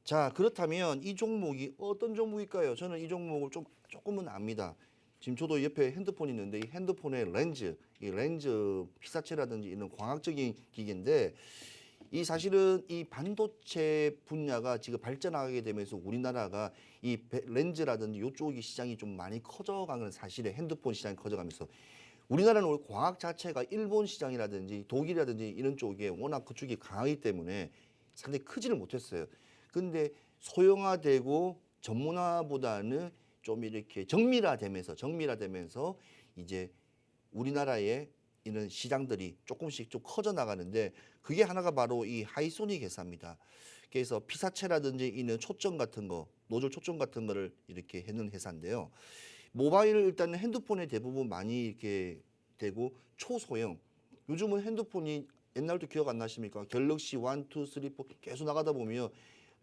자, 그렇다면 이 종목이 어떤 종목일까요? 저는 이 종목을 조금은 압니다. 지금 저도 옆에 핸드폰이 있는데 이 핸드폰의 렌즈, 이 렌즈 피사체라든지 이런 광학적인 기계인데 이 사실은 이 반도체 분야가 지금 발전하게 되면서 우리나라가 이 렌즈라든지 이쪽이 시장이 좀 많이 커져가는 사실에 핸드폰 시장이 커져가면서 우리나라는 원래 광학 자체가 일본 시장이라든지 독일이라든지 이런 쪽에 워낙 그쪽이 강하기 때문에 상당히 크지를 못했어요. 근데 소형화되고 전문화보다는 좀 이렇게 정밀화되면서 이제 우리나라의 이런 시장들이 조금씩 좀 커져 나가는데 그게 하나가 바로 이 하이소닉 회사입니다. 그래서 피사체라든지 이런 초점 같은 거, 노즐 초점 같은 거를 이렇게 해놓은 회사인데요. 모바일을 일단은 핸드폰에 대부분 많이 이렇게 되고 초소형. 요즘은 핸드폰이 옛날부터 기억 안 나십니까? 갤럭시 1, 2, 3, 4 계속 나가다 보면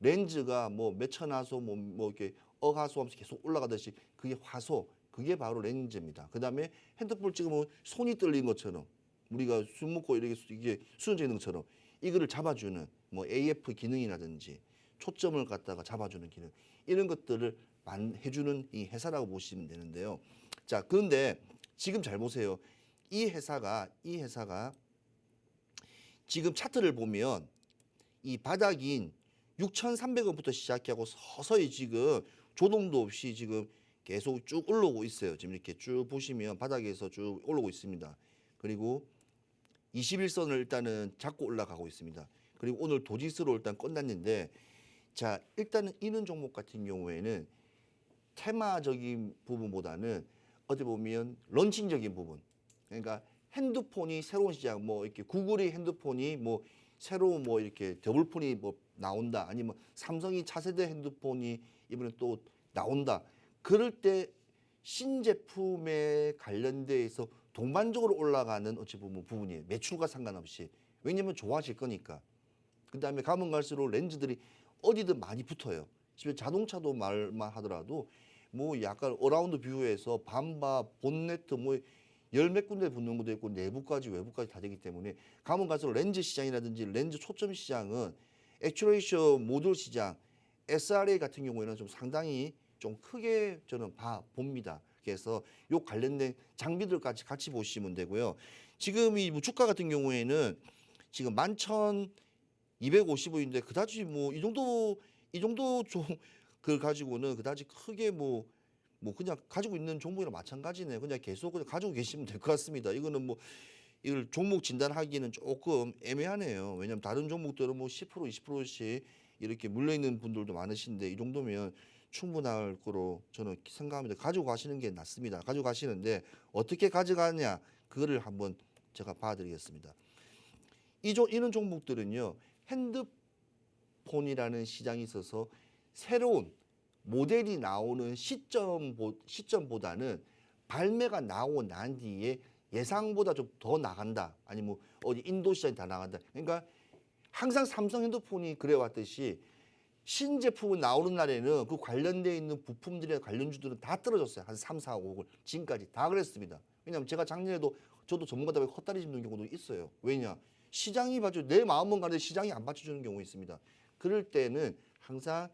렌즈가 뭐 몇천 화소 뭐 이렇게 억화소 하면서 계속 올라가듯이 그게 화소. 그게 바로 렌즈입니다. 그다음에 핸드폰 찍으면 손이 떨리는 것처럼 우리가 숨 먹고 이게 수전제 있는 것처럼 이거를 잡아주는 뭐 AF 기능이라든지 초점을 갖다가 잡아주는 기능 이런 것들을 해주는 이 회사라고 보시면 되는데요. 자, 그런데 지금 잘 보세요. 이 회사가 지금 차트를 보면 이 바닥인 6,300원부터 시작하고 서서히 지금 조동도 없이 지금 계속 쭉 올라오고 있어요. 지금 이렇게 쭉 보시면 바닥에서 쭉 올라오고 있습니다. 그리고 21선을 일단은 잡고 올라가고 있습니다. 그리고 오늘 도지수로 일단 끝났는데 자, 일단은 이런 종목 같은 경우에는 테마적인 부분보다는 어떻게 보면 런칭적인 부분. 그러니까 핸드폰이 새로운 시장 뭐 이렇게 구글의 핸드폰이 뭐 새로운 뭐 이렇게 더블폰이 뭐 나온다. 아니면 삼성이 차세대 핸드폰이 이번에 또 나온다. 그럴 때 신제품에 관련돼서 동반적으로 올라가는 어찌 보면 부분이에요. 매출과 상관없이. 왜냐하면 좋아질 거니까. 그다음에 가면 갈수록 렌즈들이 어디든 많이 붙어요. 집에 자동차도 말만 하더라도 뭐 약간 어라운드 뷰에서 밤바, 본네트 뭐 열 몇 군데 붙는 것도 있고 내부까지 외부까지 다 되기 때문에 가면 갈수록 렌즈 시장이라든지 렌즈 초점 시장은 액추레이션 모듈 시장, SRA 같은 경우에는 좀 상당히 좀 크게 저는 봅니다. 그래서 요 관련된 장비들까지 같이 보시면 되고요. 지금 이 주가 같은 경우에는 지금 11,250원인데 그다지 뭐 이 정도 좀 그걸 가지고는 그다지 크게 뭐 그냥 가지고 있는 종목이랑 마찬가지네요. 그냥 계속 그냥 가지고 계시면 될 것 같습니다. 이거는 뭐 이걸 종목 진단하기는 조금 애매하네요. 왜냐하면 다른 종목들은 뭐 10% 20%씩 이렇게 물려 있는 분들도 많으신데 이 정도면 충분할 거로 저는 생각합니다. 가지고 가시는 게 낫습니다. 가지고 가시는데 어떻게 가져가냐 그거를 한번 제가 봐드리겠습니다. 이런 종목들은요 핸드폰이라는 시장이 있어서 새로운 모델이 나오는 시점보다는 발매가 나오고 난 뒤에 예상보다 좀 더 나간다. 아니면 어디 인도 시장이 다 나간다. 그러니까 항상 삼성 핸드폰이 그래왔듯이 신제품이 나오는 날에는 그 관련되어 있는 부품들이나 관련주들은 다 떨어졌어요. 한 3, 4, 5월 지금까지 다 그랬습니다. 왜냐하면 제가 작년에도 저도 전문가답게 헛다리 짚는 경우도 있어요. 왜냐? 시장이 내 마음은 가는데 시장이 안 받쳐주는 경우 있습니다. 그럴 때는 항상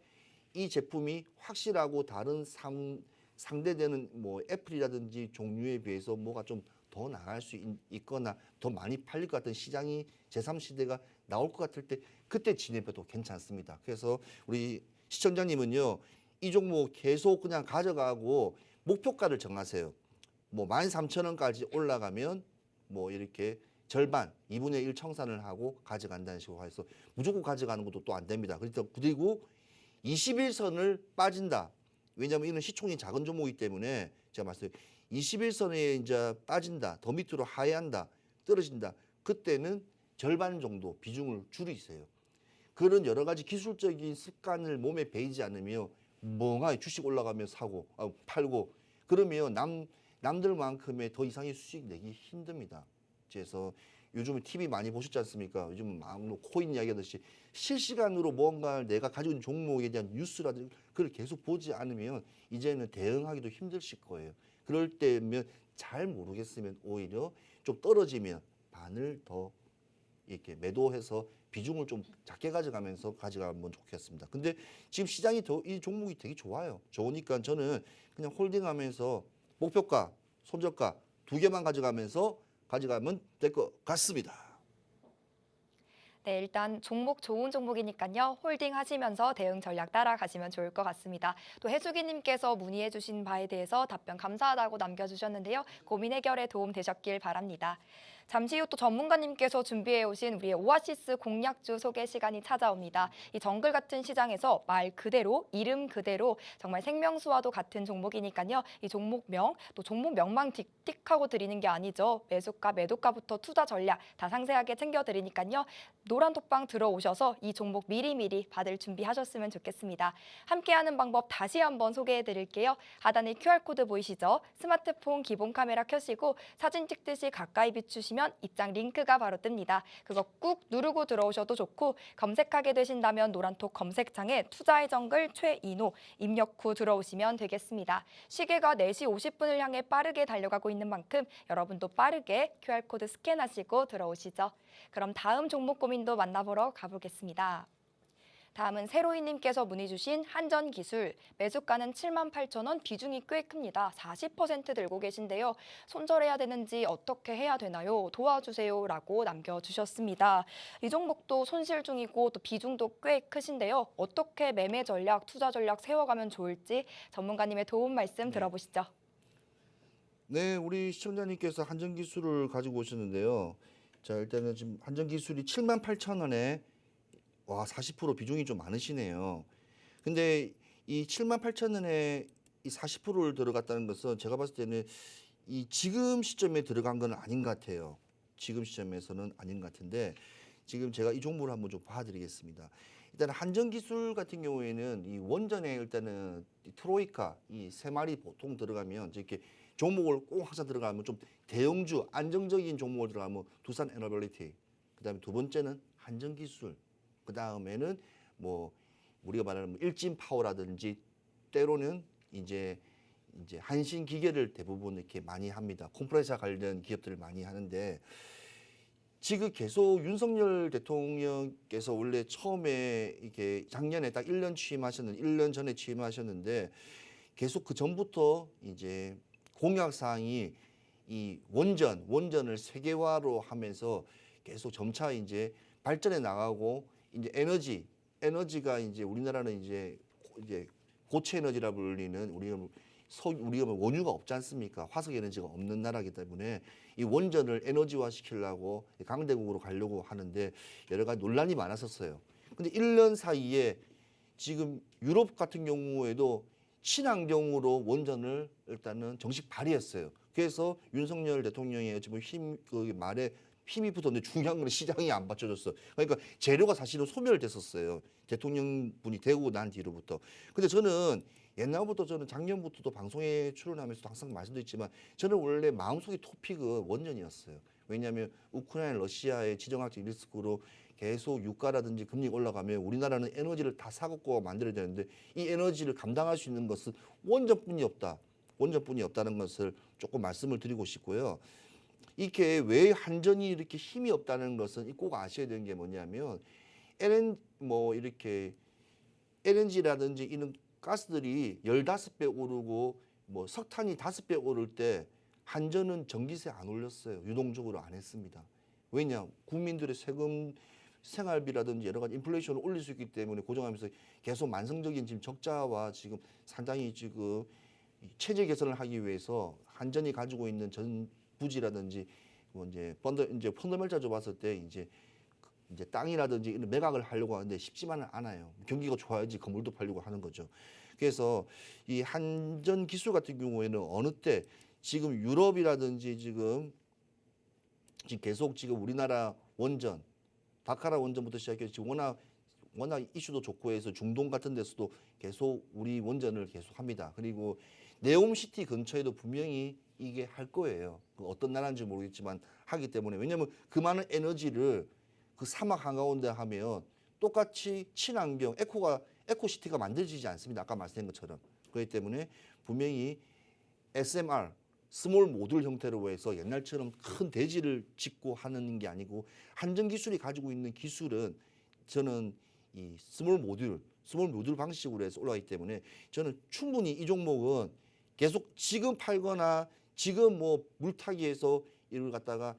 이 제품이 확실하고 다른 상대되는 뭐 애플이라든지 종류에 비해서 뭐가 좀 더 나갈 수 있거나 더 많이 팔릴 것 같은 시장이 제3시대가 나올 것 같을 때 그때 진입해도 괜찮습니다. 그래서 우리 시청자님은요 이 종목 계속 그냥 가져가고 목표가를 정하세요. 뭐 13,000원까지 올라가면 뭐 이렇게 절반 2분의 1 청산을 하고 가져간다는 식으로 해서 무조건 가져가는 것도 또 안 됩니다. 그리고 21선을 빠진다. 왜냐하면 이는 시총이 작은 종목이기 때문에 제가 말씀드린 21선에 이제 빠진다. 더 밑으로 하회한다. 떨어진다. 그때는 절반 정도 비중을 줄이세요. 그런 여러 가지 기술적인 습관을 몸에 배이지 않으면 멍하게 주식 올라가면 사고 팔고 그러면 남들만큼의 더 이상의 수익 내기 힘듭니다. 그래서 요즘에 TV 많이 보셨지 않습니까? 요즘 뭐 코인 이야기하듯이 실시간으로 뭔가를 내가 가지고 있는 종목에 대한 뉴스라든지 그걸 계속 보지 않으면 이제는 대응하기도 힘드실 거예요. 그럴 때면 잘 모르겠으면 오히려 좀 떨어지면 반을 더 이렇게 매도해서 비중을 좀 작게 가져가면 좋겠습니다. 근데 지금 시장이 이 종목이 되게 좋아요. 좋으니까 저는 그냥 홀딩하면서 목표가, 손절가 두 개만 가져가면 될 것 같습니다. 네, 일단 종목 좋은 종목이니까요. 홀딩 하시면서 대응 전략 따라가시면 좋을 것 같습니다. 또 해수기님께서 문의해 주신 바에 대해서 답변 감사하다고 남겨주셨는데요. 고민 해결에 도움 되셨길 바랍니다. 잠시 후 또 전문가님께서 준비해 오신 우리의 오아시스 공략주 소개 시간이 찾아옵니다. 이 정글 같은 시장에서 말 그대로, 이름 그대로 정말 생명수와도 같은 종목이니까요. 이 종목명, 또 종목명만 틱틱하고 드리는 게 아니죠. 매수가, 매도가부터 투자 전략 다 상세하게 챙겨드리니까요. 노란 톡방 들어오셔서 이 종목 미리미리 받을 준비하셨으면 좋겠습니다. 함께하는 방법 다시 한번 소개해 드릴게요. 하단에 QR코드 보이시죠? 스마트폰 기본 카메라 켜시고 사진 찍듯이 가까이 비추시면 입장 링크가 바로 뜹니다. 그거 꾹 누르고 들어오셔도 좋고 검색하게 되신다면 노란톡 검색창에 투자의 정글 최인호 입력 후 들어오시면 되겠습니다. 시계가 4시 50분을 향해 빠르게 달려가고 있는 만큼 여러분도 빠르게 QR코드 스캔하시고 들어오시죠. 그럼 다음 종목 고민도 만나보러 가보겠습니다. 다음은 세로이님께서 문의 주신 한전기술, 매수가는 78,000원, 비중이 꽤 큽니다. 40% 들고 계신데요. 손절해야 되는지 어떻게 해야 되나요? 도와주세요 라고 남겨주셨습니다. 이 종목도 손실 중이고 또 비중도 꽤 크신데요. 어떻게 매매 전략, 투자 전략 세워가면 좋을지 전문가님의 도움 말씀 들어보시죠. 네, 우리 시청자님께서 한전기술을 가지고 오셨는데요. 자, 일단은 지금 한전기술이 78,000원에 와, 40% 비중이 좀 많으시네요. 근데 이 78,000원에 이 40%를 들어갔다는 것은 제가 봤을 때는 이 지금 시점에 들어간 건 아닌 것 같아요. 지금 시점에서는 아닌 것 같은데 지금 제가 이 종목을 한번 좀 봐드리겠습니다. 일단 한전기술 같은 경우에는 이 원전에 일단은 이 트로이카 이 세 마리 보통 들어가면 이렇게 종목을 꼭 항상 들어가면 좀 대형주 안정적인 종목을 들어가면 두산 에너빌리티 그다음에 두 번째는 한전기술 그 다음에는 뭐 우리가 말하는 뭐 일진파워라든지 때로는 이제 한신 기계를 대부분 이렇게 많이 합니다. 컴프레서 관련 기업들을 많이 하는데 지금 계속 윤석열 대통령께서 원래 처음에 이게 작년에 딱 1년 전에 취임하셨는데 계속 그 전부터 이제 공약 사항이 이 원전을 세계화로 하면서 계속 점차 이제 발전해 나가고 이제 에너지가 이제 우리나라는 이제 고체 에너지라 불리는 우리가 원유가 없지 않습니까? 화석 에너지가 없는 나라이기 때문에 이 원전을 에너지화 시키려고 강대국으로 가려고 하는데 여러 가지 논란이 많았었어요. 근데 1년 사이에 지금 유럽 같은 경우에도 친환경으로 원전을 일단은 정식 발의했어요. 그래서 윤석열 대통령의 지금 말에 힘이 붙었는데 중요한 건 시장이 안 받쳐줬어. 그러니까 재료가 사실은 소멸됐었어요. 대통령분이 되고 난 뒤로부터. 근데 저는 옛날부터 저는 작년부터도 방송에 출연하면서도 항상 말씀드렸지만 저는 원래 마음속의 토픽은 원전이었어요. 왜냐하면 우크라이나 러시아의 지정학적 리스크로 계속 유가라든지 금리가 올라가면 우리나라는 에너지를 다 사갖고 만들어야 되는데 이 에너지를 감당할 수 있는 것은 원전뿐이 없다는 것을 조금 말씀을 드리고 싶고요. 이게 왜 한전이 이렇게 힘이 없다는 것은 꼭 아셔야 되는 게 뭐냐면 LNG라든지 이런 가스들이 15배 오르고 뭐 석탄이 5배 오를 때 한전은 전기세 안 올렸어요. 유동적으로 안 했습니다. 왜냐? 국민들의 세금 생활비라든지 여러 가지 인플레이션을 올릴 수 있기 때문에 고정하면서 계속 만성적인 지금 적자와 지금 상당히 지금 체제 개선을 하기 위해서 한전이 가지고 있는 전 부지라든지 뭐 이제 펀더멘탈적으로 봤을 때 이제 땅이라든지 이런 매각을 하려고 하는데 쉽지만은 않아요. 경기가 좋아야지 건물도 팔려고 하는 거죠. 그래서 이 한전 기술 같은 경우에는 어느 때 지금 유럽이라든지 지금 계속 지금 우리나라 원전, 바카라 원전부터 시작해서 지금 워낙 워낙 이슈도 좋고 해서 중동 같은 데서도 계속 우리 원전을 계속 합니다. 그리고 네옴시티 근처에도 분명히 이게 할 거예요. 그 어떤 나라인지 모르겠지만 하기 때문에 왜냐하면 그 많은 에너지를 그 사막 한가운데 하면 똑같이 친환경 에코시티가 만들어지지 않습니다. 아까 말씀드린 것처럼. 그렇기 때문에 분명히 SMR 스몰 모듈 형태로 해서 옛날처럼 큰 대지를 짓고 하는 게 아니고 한전 기술이 가지고 있는 기술은 저는 이 스몰 모듈 방식으로 해서 올라가기 때문에 저는 충분히 이 종목은 계속 지금 팔거나 지금 뭐 물타기해서 이걸 갖다가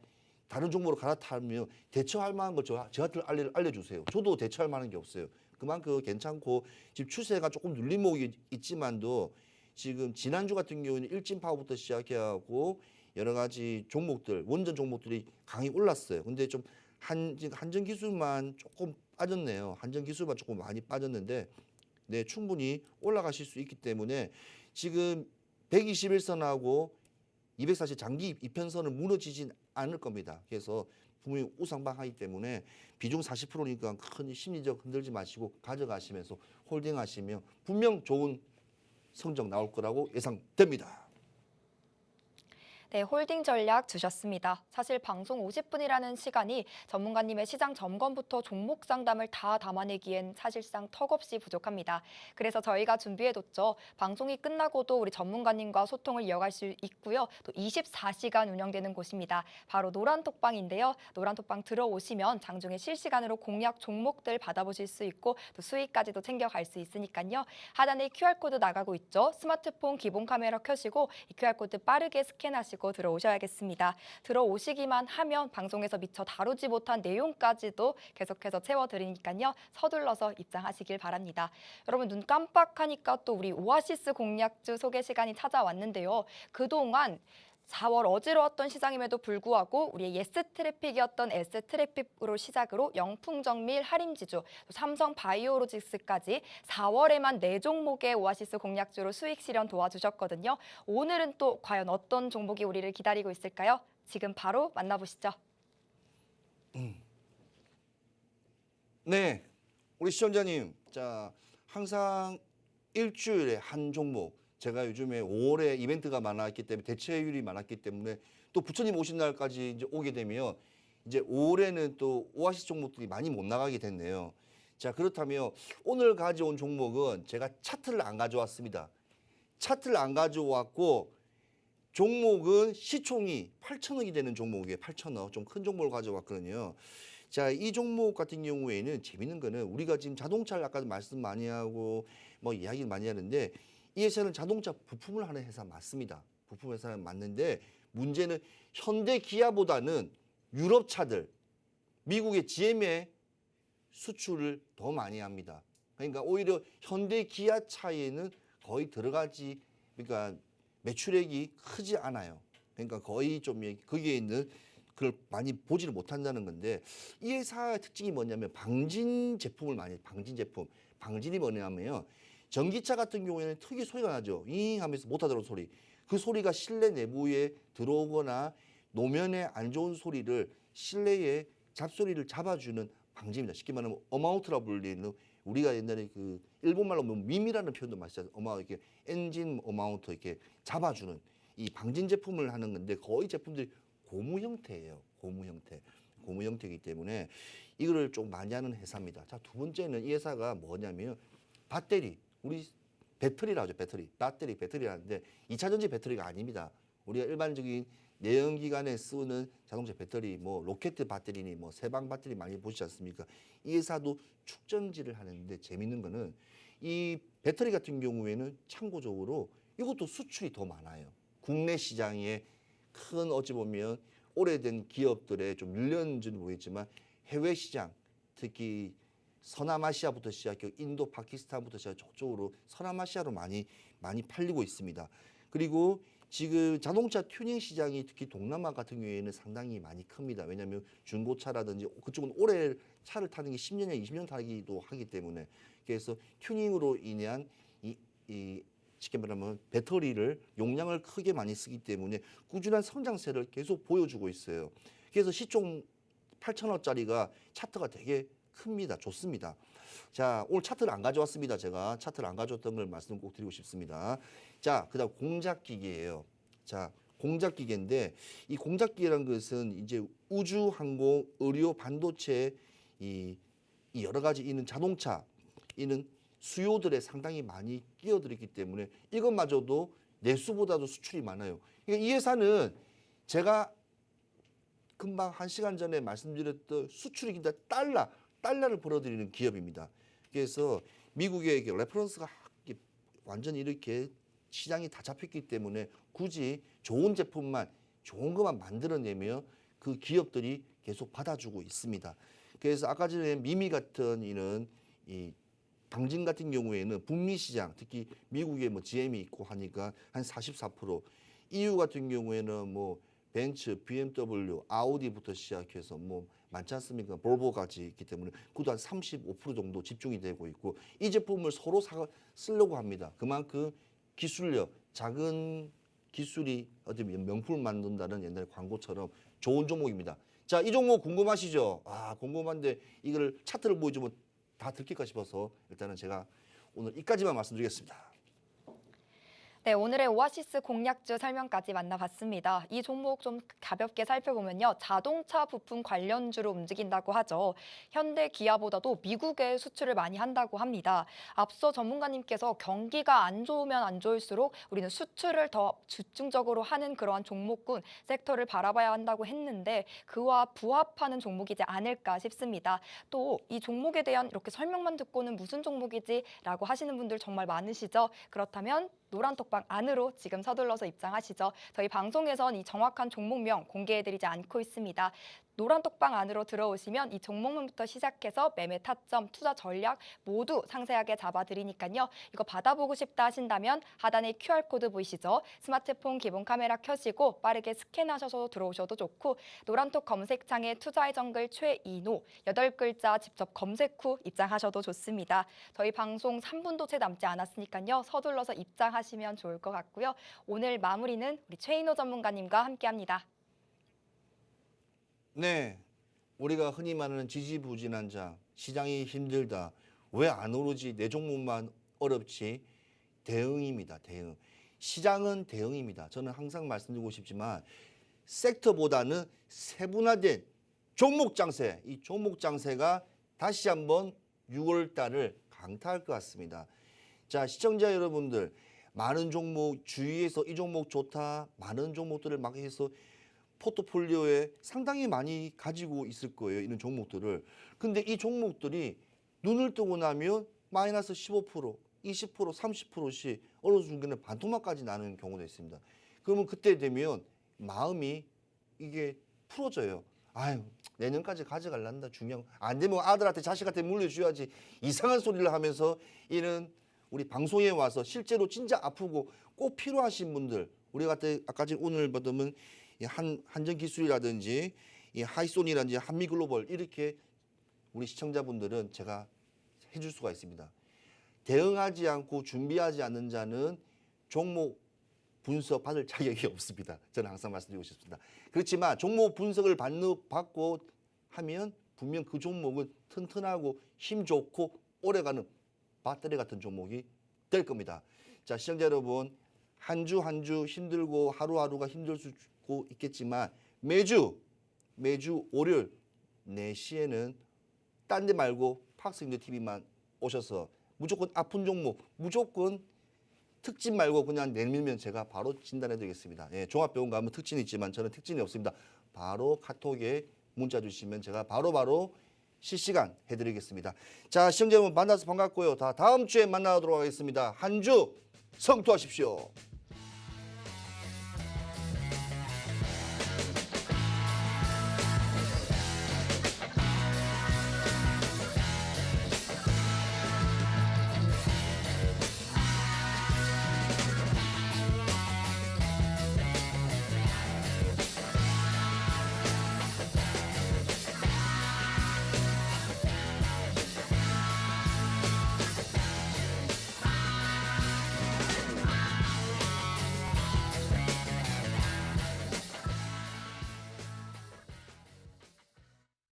다른 종목으로 갈아타면 대처할 만한 거 저한테 알려주세요. 저도 대처할 만한 게 없어요. 그만큼 괜찮고 지금 추세가 조금 눌림목이 있지만도 지금 지난주 같은 경우는 일진파워부터 시작해갖고 여러 가지 종목들 원전 종목들이 강히 올랐어요. 근데 좀 한전 기술만 조금 빠졌네요. 한전 기술만 조금 많이 빠졌는데 네 충분히 올라가실 수 있기 때문에 지금 121선하고 240 장기 이편선은 무너지진 않을 겁니다. 그래서 분명히 우상방하기 때문에 비중 40%니까 큰 심리적 흔들지 마시고 가져가시면서 홀딩하시면 분명 좋은 성적 나올 거라고 예상됩니다. 네, 홀딩 전략 주셨습니다. 사실 방송 50분이라는 시간이 전문가님의 시장 점검부터 종목 상담을 다 담아내기엔 사실상 턱없이 부족합니다. 그래서 저희가 준비해뒀죠. 방송이 끝나고도 우리 전문가님과 소통을 이어갈 수 있고요. 또 24시간 운영되는 곳입니다. 바로 노란톡방인데요. 노란톡방 들어오시면 장중에 실시간으로 공략 종목들 받아보실 수 있고 또 수익까지도 챙겨갈 수 있으니까요. 하단에 QR코드 나가고 있죠. 스마트폰 기본 카메라 켜시고 이 QR코드 빠르게 스캔하시고 들어오셔야겠습니다. 들어오시기만 하면 방송에서 미처 다루지 못한 내용까지도 계속해서 채워드리니까요. 서둘러서 입장하시길 바랍니다. 여러분 눈 깜빡하니까 또 우리 오아시스 공략주 소개 시간이 찾아왔는데요. 그동안 4월 어지러웠던 시장임에도 불구하고 우리의 예스 트래픽이었던 S 트래픽으로 시작으로 영풍정밀, 하림지주, 삼성 바이오로직스까지 4월에만 4종목의 오아시스 공략주로 수익 실현 도와주셨거든요. 오늘은 또 과연 어떤 종목이 우리를 기다리고 있을까요? 지금 바로 만나보시죠. 네, 우리 시청자님, 자 항상 일주일에 한 종목. 제가 요즘에 5월에 이벤트가 많았기 때문에 대체율이 많았기 때문에 또 부처님 오신 날까지 이제 오게 되면 이제 5월에는 또 오아시스 종목들이 많이 못 나가게 됐네요. 자 그렇다면 오늘 가져온 종목은 제가 차트를 안 가져왔습니다. 차트를 안 가져왔고 종목은 시총이 8천억이 되는 종목이에요. 8천억 좀 큰 종목을 가져왔거든요. 자, 이 종목 같은 경우에는 재밌는 거는 우리가 지금 자동차를 아까 말씀 많이 하고 뭐 이야기를 많이 하는데 이 회사는 자동차 부품을 하는 회사 맞습니다. 부품 회사는 맞는데 문제는 현대 기아보다는 유럽 차들, 미국의 GM의 수출을 더 많이 합니다. 그러니까 오히려 현대 기아 차에는 거의 들어가지 그러니까 매출액이 크지 않아요. 그러니까 거의 좀 거기에 있는 그걸 많이 보지를 못한다는 건데 이 회사의 특징이 뭐냐면 방진 제품을 많이 방진 제품. 방진이 뭐냐면요. 전기차 같은 경우에는 특이 소리가 나죠. 잉 하면서 모터 들어오는 소리. 그 소리가 실내 내부에 들어오거나 노면에 안 좋은 소리를 실내에 잡소리를 잡아주는 방진입니다. 쉽게 말하면 어마운트라 불리는 우리가 옛날에 그 일본말로 보면 밈이라는 표현도 많이 쓰잖아요. 이렇게 엔진 어마운트 이렇게 잡아주는 이 방진 제품을 하는 건데 거의 제품들이 고무 형태예요. 고무 형태이기 때문에 이거를 좀 많이 하는 회사입니다. 자, 두 번째는 이 회사가 뭐냐면 배터리. 우리 배터리라고 하죠. 배터리라는데 2차 전지 배터리가 아닙니다. 우리가 일반적인 내연기관에 쓰는 자동차 배터리, 뭐 로켓 배터리니 뭐 세방 배터리 많이 보시지 않습니까? 이 회사도 축전지를 하는데 재밌는 거는 이 배터리 같은 경우에는 참고적으로 이것도 수출이 더 많아요. 국내 시장에 큰 어찌 보면 오래된 기업들의 좀 밀렸는지는 모르겠지만 해외 시장 특히 서남아시아부터 시작해 인도, 파키스탄부터 시작해 저쪽으로 서남아시아로 많이 팔리고 있습니다. 그리고 지금 자동차 튜닝 시장이 특히 동남아 같은 경우에는 상당히 많이 큽니다. 왜냐하면 중고차라든지 그쪽은 오래 차를 타는 게 10년이나 20년 타기도 하기 때문에 그래서 튜닝으로 인한 이 쉽게 말하면 배터리를 용량을 크게 많이 쓰기 때문에 꾸준한 성장세를 계속 보여주고 있어요. 그래서 시총 8천억짜리가 차트가 되게 큽니다. 좋습니다. 자, 오늘 차트를 안 가져왔습니다. 제가 차트를 안 가져왔던 걸 말씀 꼭 드리고 싶습니다. 자, 그다음 공작기계예요. 자, 공작기계인데 이 공작기계라는 것은 이제 우주, 항공, 의료, 반도체 이 여러 가지 있는 자동차 이는 수요들에 상당히 많이 끼어들었기 때문에 이것마저도 내수보다도 수출이 많아요. 그러니까 이 회사는 제가 금방 1시간 전에 말씀드렸던 수출이 기다 달러를 벌어들이는 기업입니다. 그래서 미국의 레퍼런스가 완전히 이렇게 시장이 다 잡혔기 때문에 굳이 좋은 제품만 좋은 것만 만들어내면 그 기업들이 계속 받아주고 있습니다. 그래서 아까 전에 미미 같은 이 방진 같은 경우에는 북미 시장 특히 미국에 뭐 GM이 있고 하니까 한 44%, EU 같은 경우에는 뭐 벤츠, BMW, 아우디부터 시작해서 뭐 많지 않습니까? 볼보까지 있기 때문에 그도 한 35% 정도 집중이 되고 있고 이 제품을 서로 쓰려고 합니다. 그만큼 기술력, 작은 기술이 어떻게 명품을 만든다는 옛날 광고처럼 좋은 종목입니다. 자, 이 종목 궁금하시죠? 아, 궁금한데 이거를 차트를 보여주면 다 들킬까 싶어서 일단은 제가 오늘 이까지만 말씀드리겠습니다. 네, 오늘의 오아시스 공략주 설명까지 만나봤습니다. 이 종목 좀 가볍게 살펴보면요. 자동차 부품 관련주로 움직인다고 하죠. 현대 기아보다도 미국에 수출을 많이 한다고 합니다. 앞서 전문가님께서 경기가 안 좋으면 안 좋을수록 우리는 수출을 더 집중적으로 하는 그러한 종목군 섹터를 바라봐야 한다고 했는데 그와 부합하는 종목이지 않을까 싶습니다. 또 이 종목에 대한 이렇게 설명만 듣고는 무슨 종목이지? 라고 하시는 분들 정말 많으시죠? 그렇다면 노란톡방 안으로 지금 서둘러서 입장하시죠. 저희 방송에선 이 정확한 종목명 공개해드리지 않고 있습니다. 노란톡방 안으로 들어오시면 이 종목명부터 시작해서 매매 타점, 투자 전략 모두 상세하게 잡아드리니까요. 이거 받아보고 싶다 하신다면 하단에 QR코드 보이시죠? 스마트폰 기본 카메라 켜시고 빠르게 스캔하셔서 들어오셔도 좋고 노란톡 검색창에 투자의 정글 최인호 8글자 직접 검색 후 입장하셔도 좋습니다. 저희 방송 3분도 채 남지 않았으니까요. 서둘러서 입장하시면 좋을 것 같고요. 오늘 마무리는 우리 최인호 전문가님과 함께합니다. 네, 우리가 흔히 말하는 지지부진한 자, 시장이 힘들다. 왜 안 오르지? 내 종목만 어렵지? 대응입니다. 대응. 시장은 대응입니다. 저는 항상 말씀드리고 싶지만 섹터보다는 세분화된 종목 장세, 이 종목 장세가 다시 한번 6월 달을 강타할 것 같습니다. 자, 시청자 여러분들, 많은 종목 주위에서 이 종목 좋다, 많은 종목들을 막 해서 포트폴리오에 상당히 많이 가지고 있을 거예요. 이런 종목들을. 근데 이 종목들이 눈을 뜨고 나면 마이너스 15%, 20%, 30%씩 어느 순간에 반토막까지 나는 경우도 있습니다. 그러면 그때 되면 마음이 이게 풀어져요. 아유, 내년까지 가져갈란다. 중요한 안 되면 아들한테 자식한테 물려줘야지. 이상한 소리를 하면서 이런 우리 방송에 와서 실제로 진짜 아프고 꼭 필요하신 분들 우리가 아까 오늘 받으면 한전기술이라든지 이 하이손이라든지 한미글로벌 이렇게 우리 시청자분들은 제가 해줄 수가 있습니다. 대응하지 않고 준비하지 않는 자는 종목 분석 받을 자격이 없습니다. 저는 항상 말씀드리고 싶습니다. 그렇지만 종목 분석을 받고 하면 분명 그 종목은 튼튼하고 힘 좋고 오래가는 배터리 같은 종목이 될 겁니다. 자, 시청자 여러분, 한 주 한 주 힘들고 하루하루가 힘들 수 있겠지만 매주 월요일 4시에는 딴 데 말고 팍스인더 TV만 오셔서 무조건 아픈 종목, 무조건 특진 말고 그냥 내밀면 제가 바로 진단해 드리겠습니다. 예, 종합병원 가면 특진이 있지만 저는 특진이 없습니다. 바로 카톡에 문자 주시면 제가 바로 실시간 해드리겠습니다. 자, 시청자 여러분 만나서 반갑고요. 다음 주에 만나도록 하겠습니다. 한 주 성투하십시오.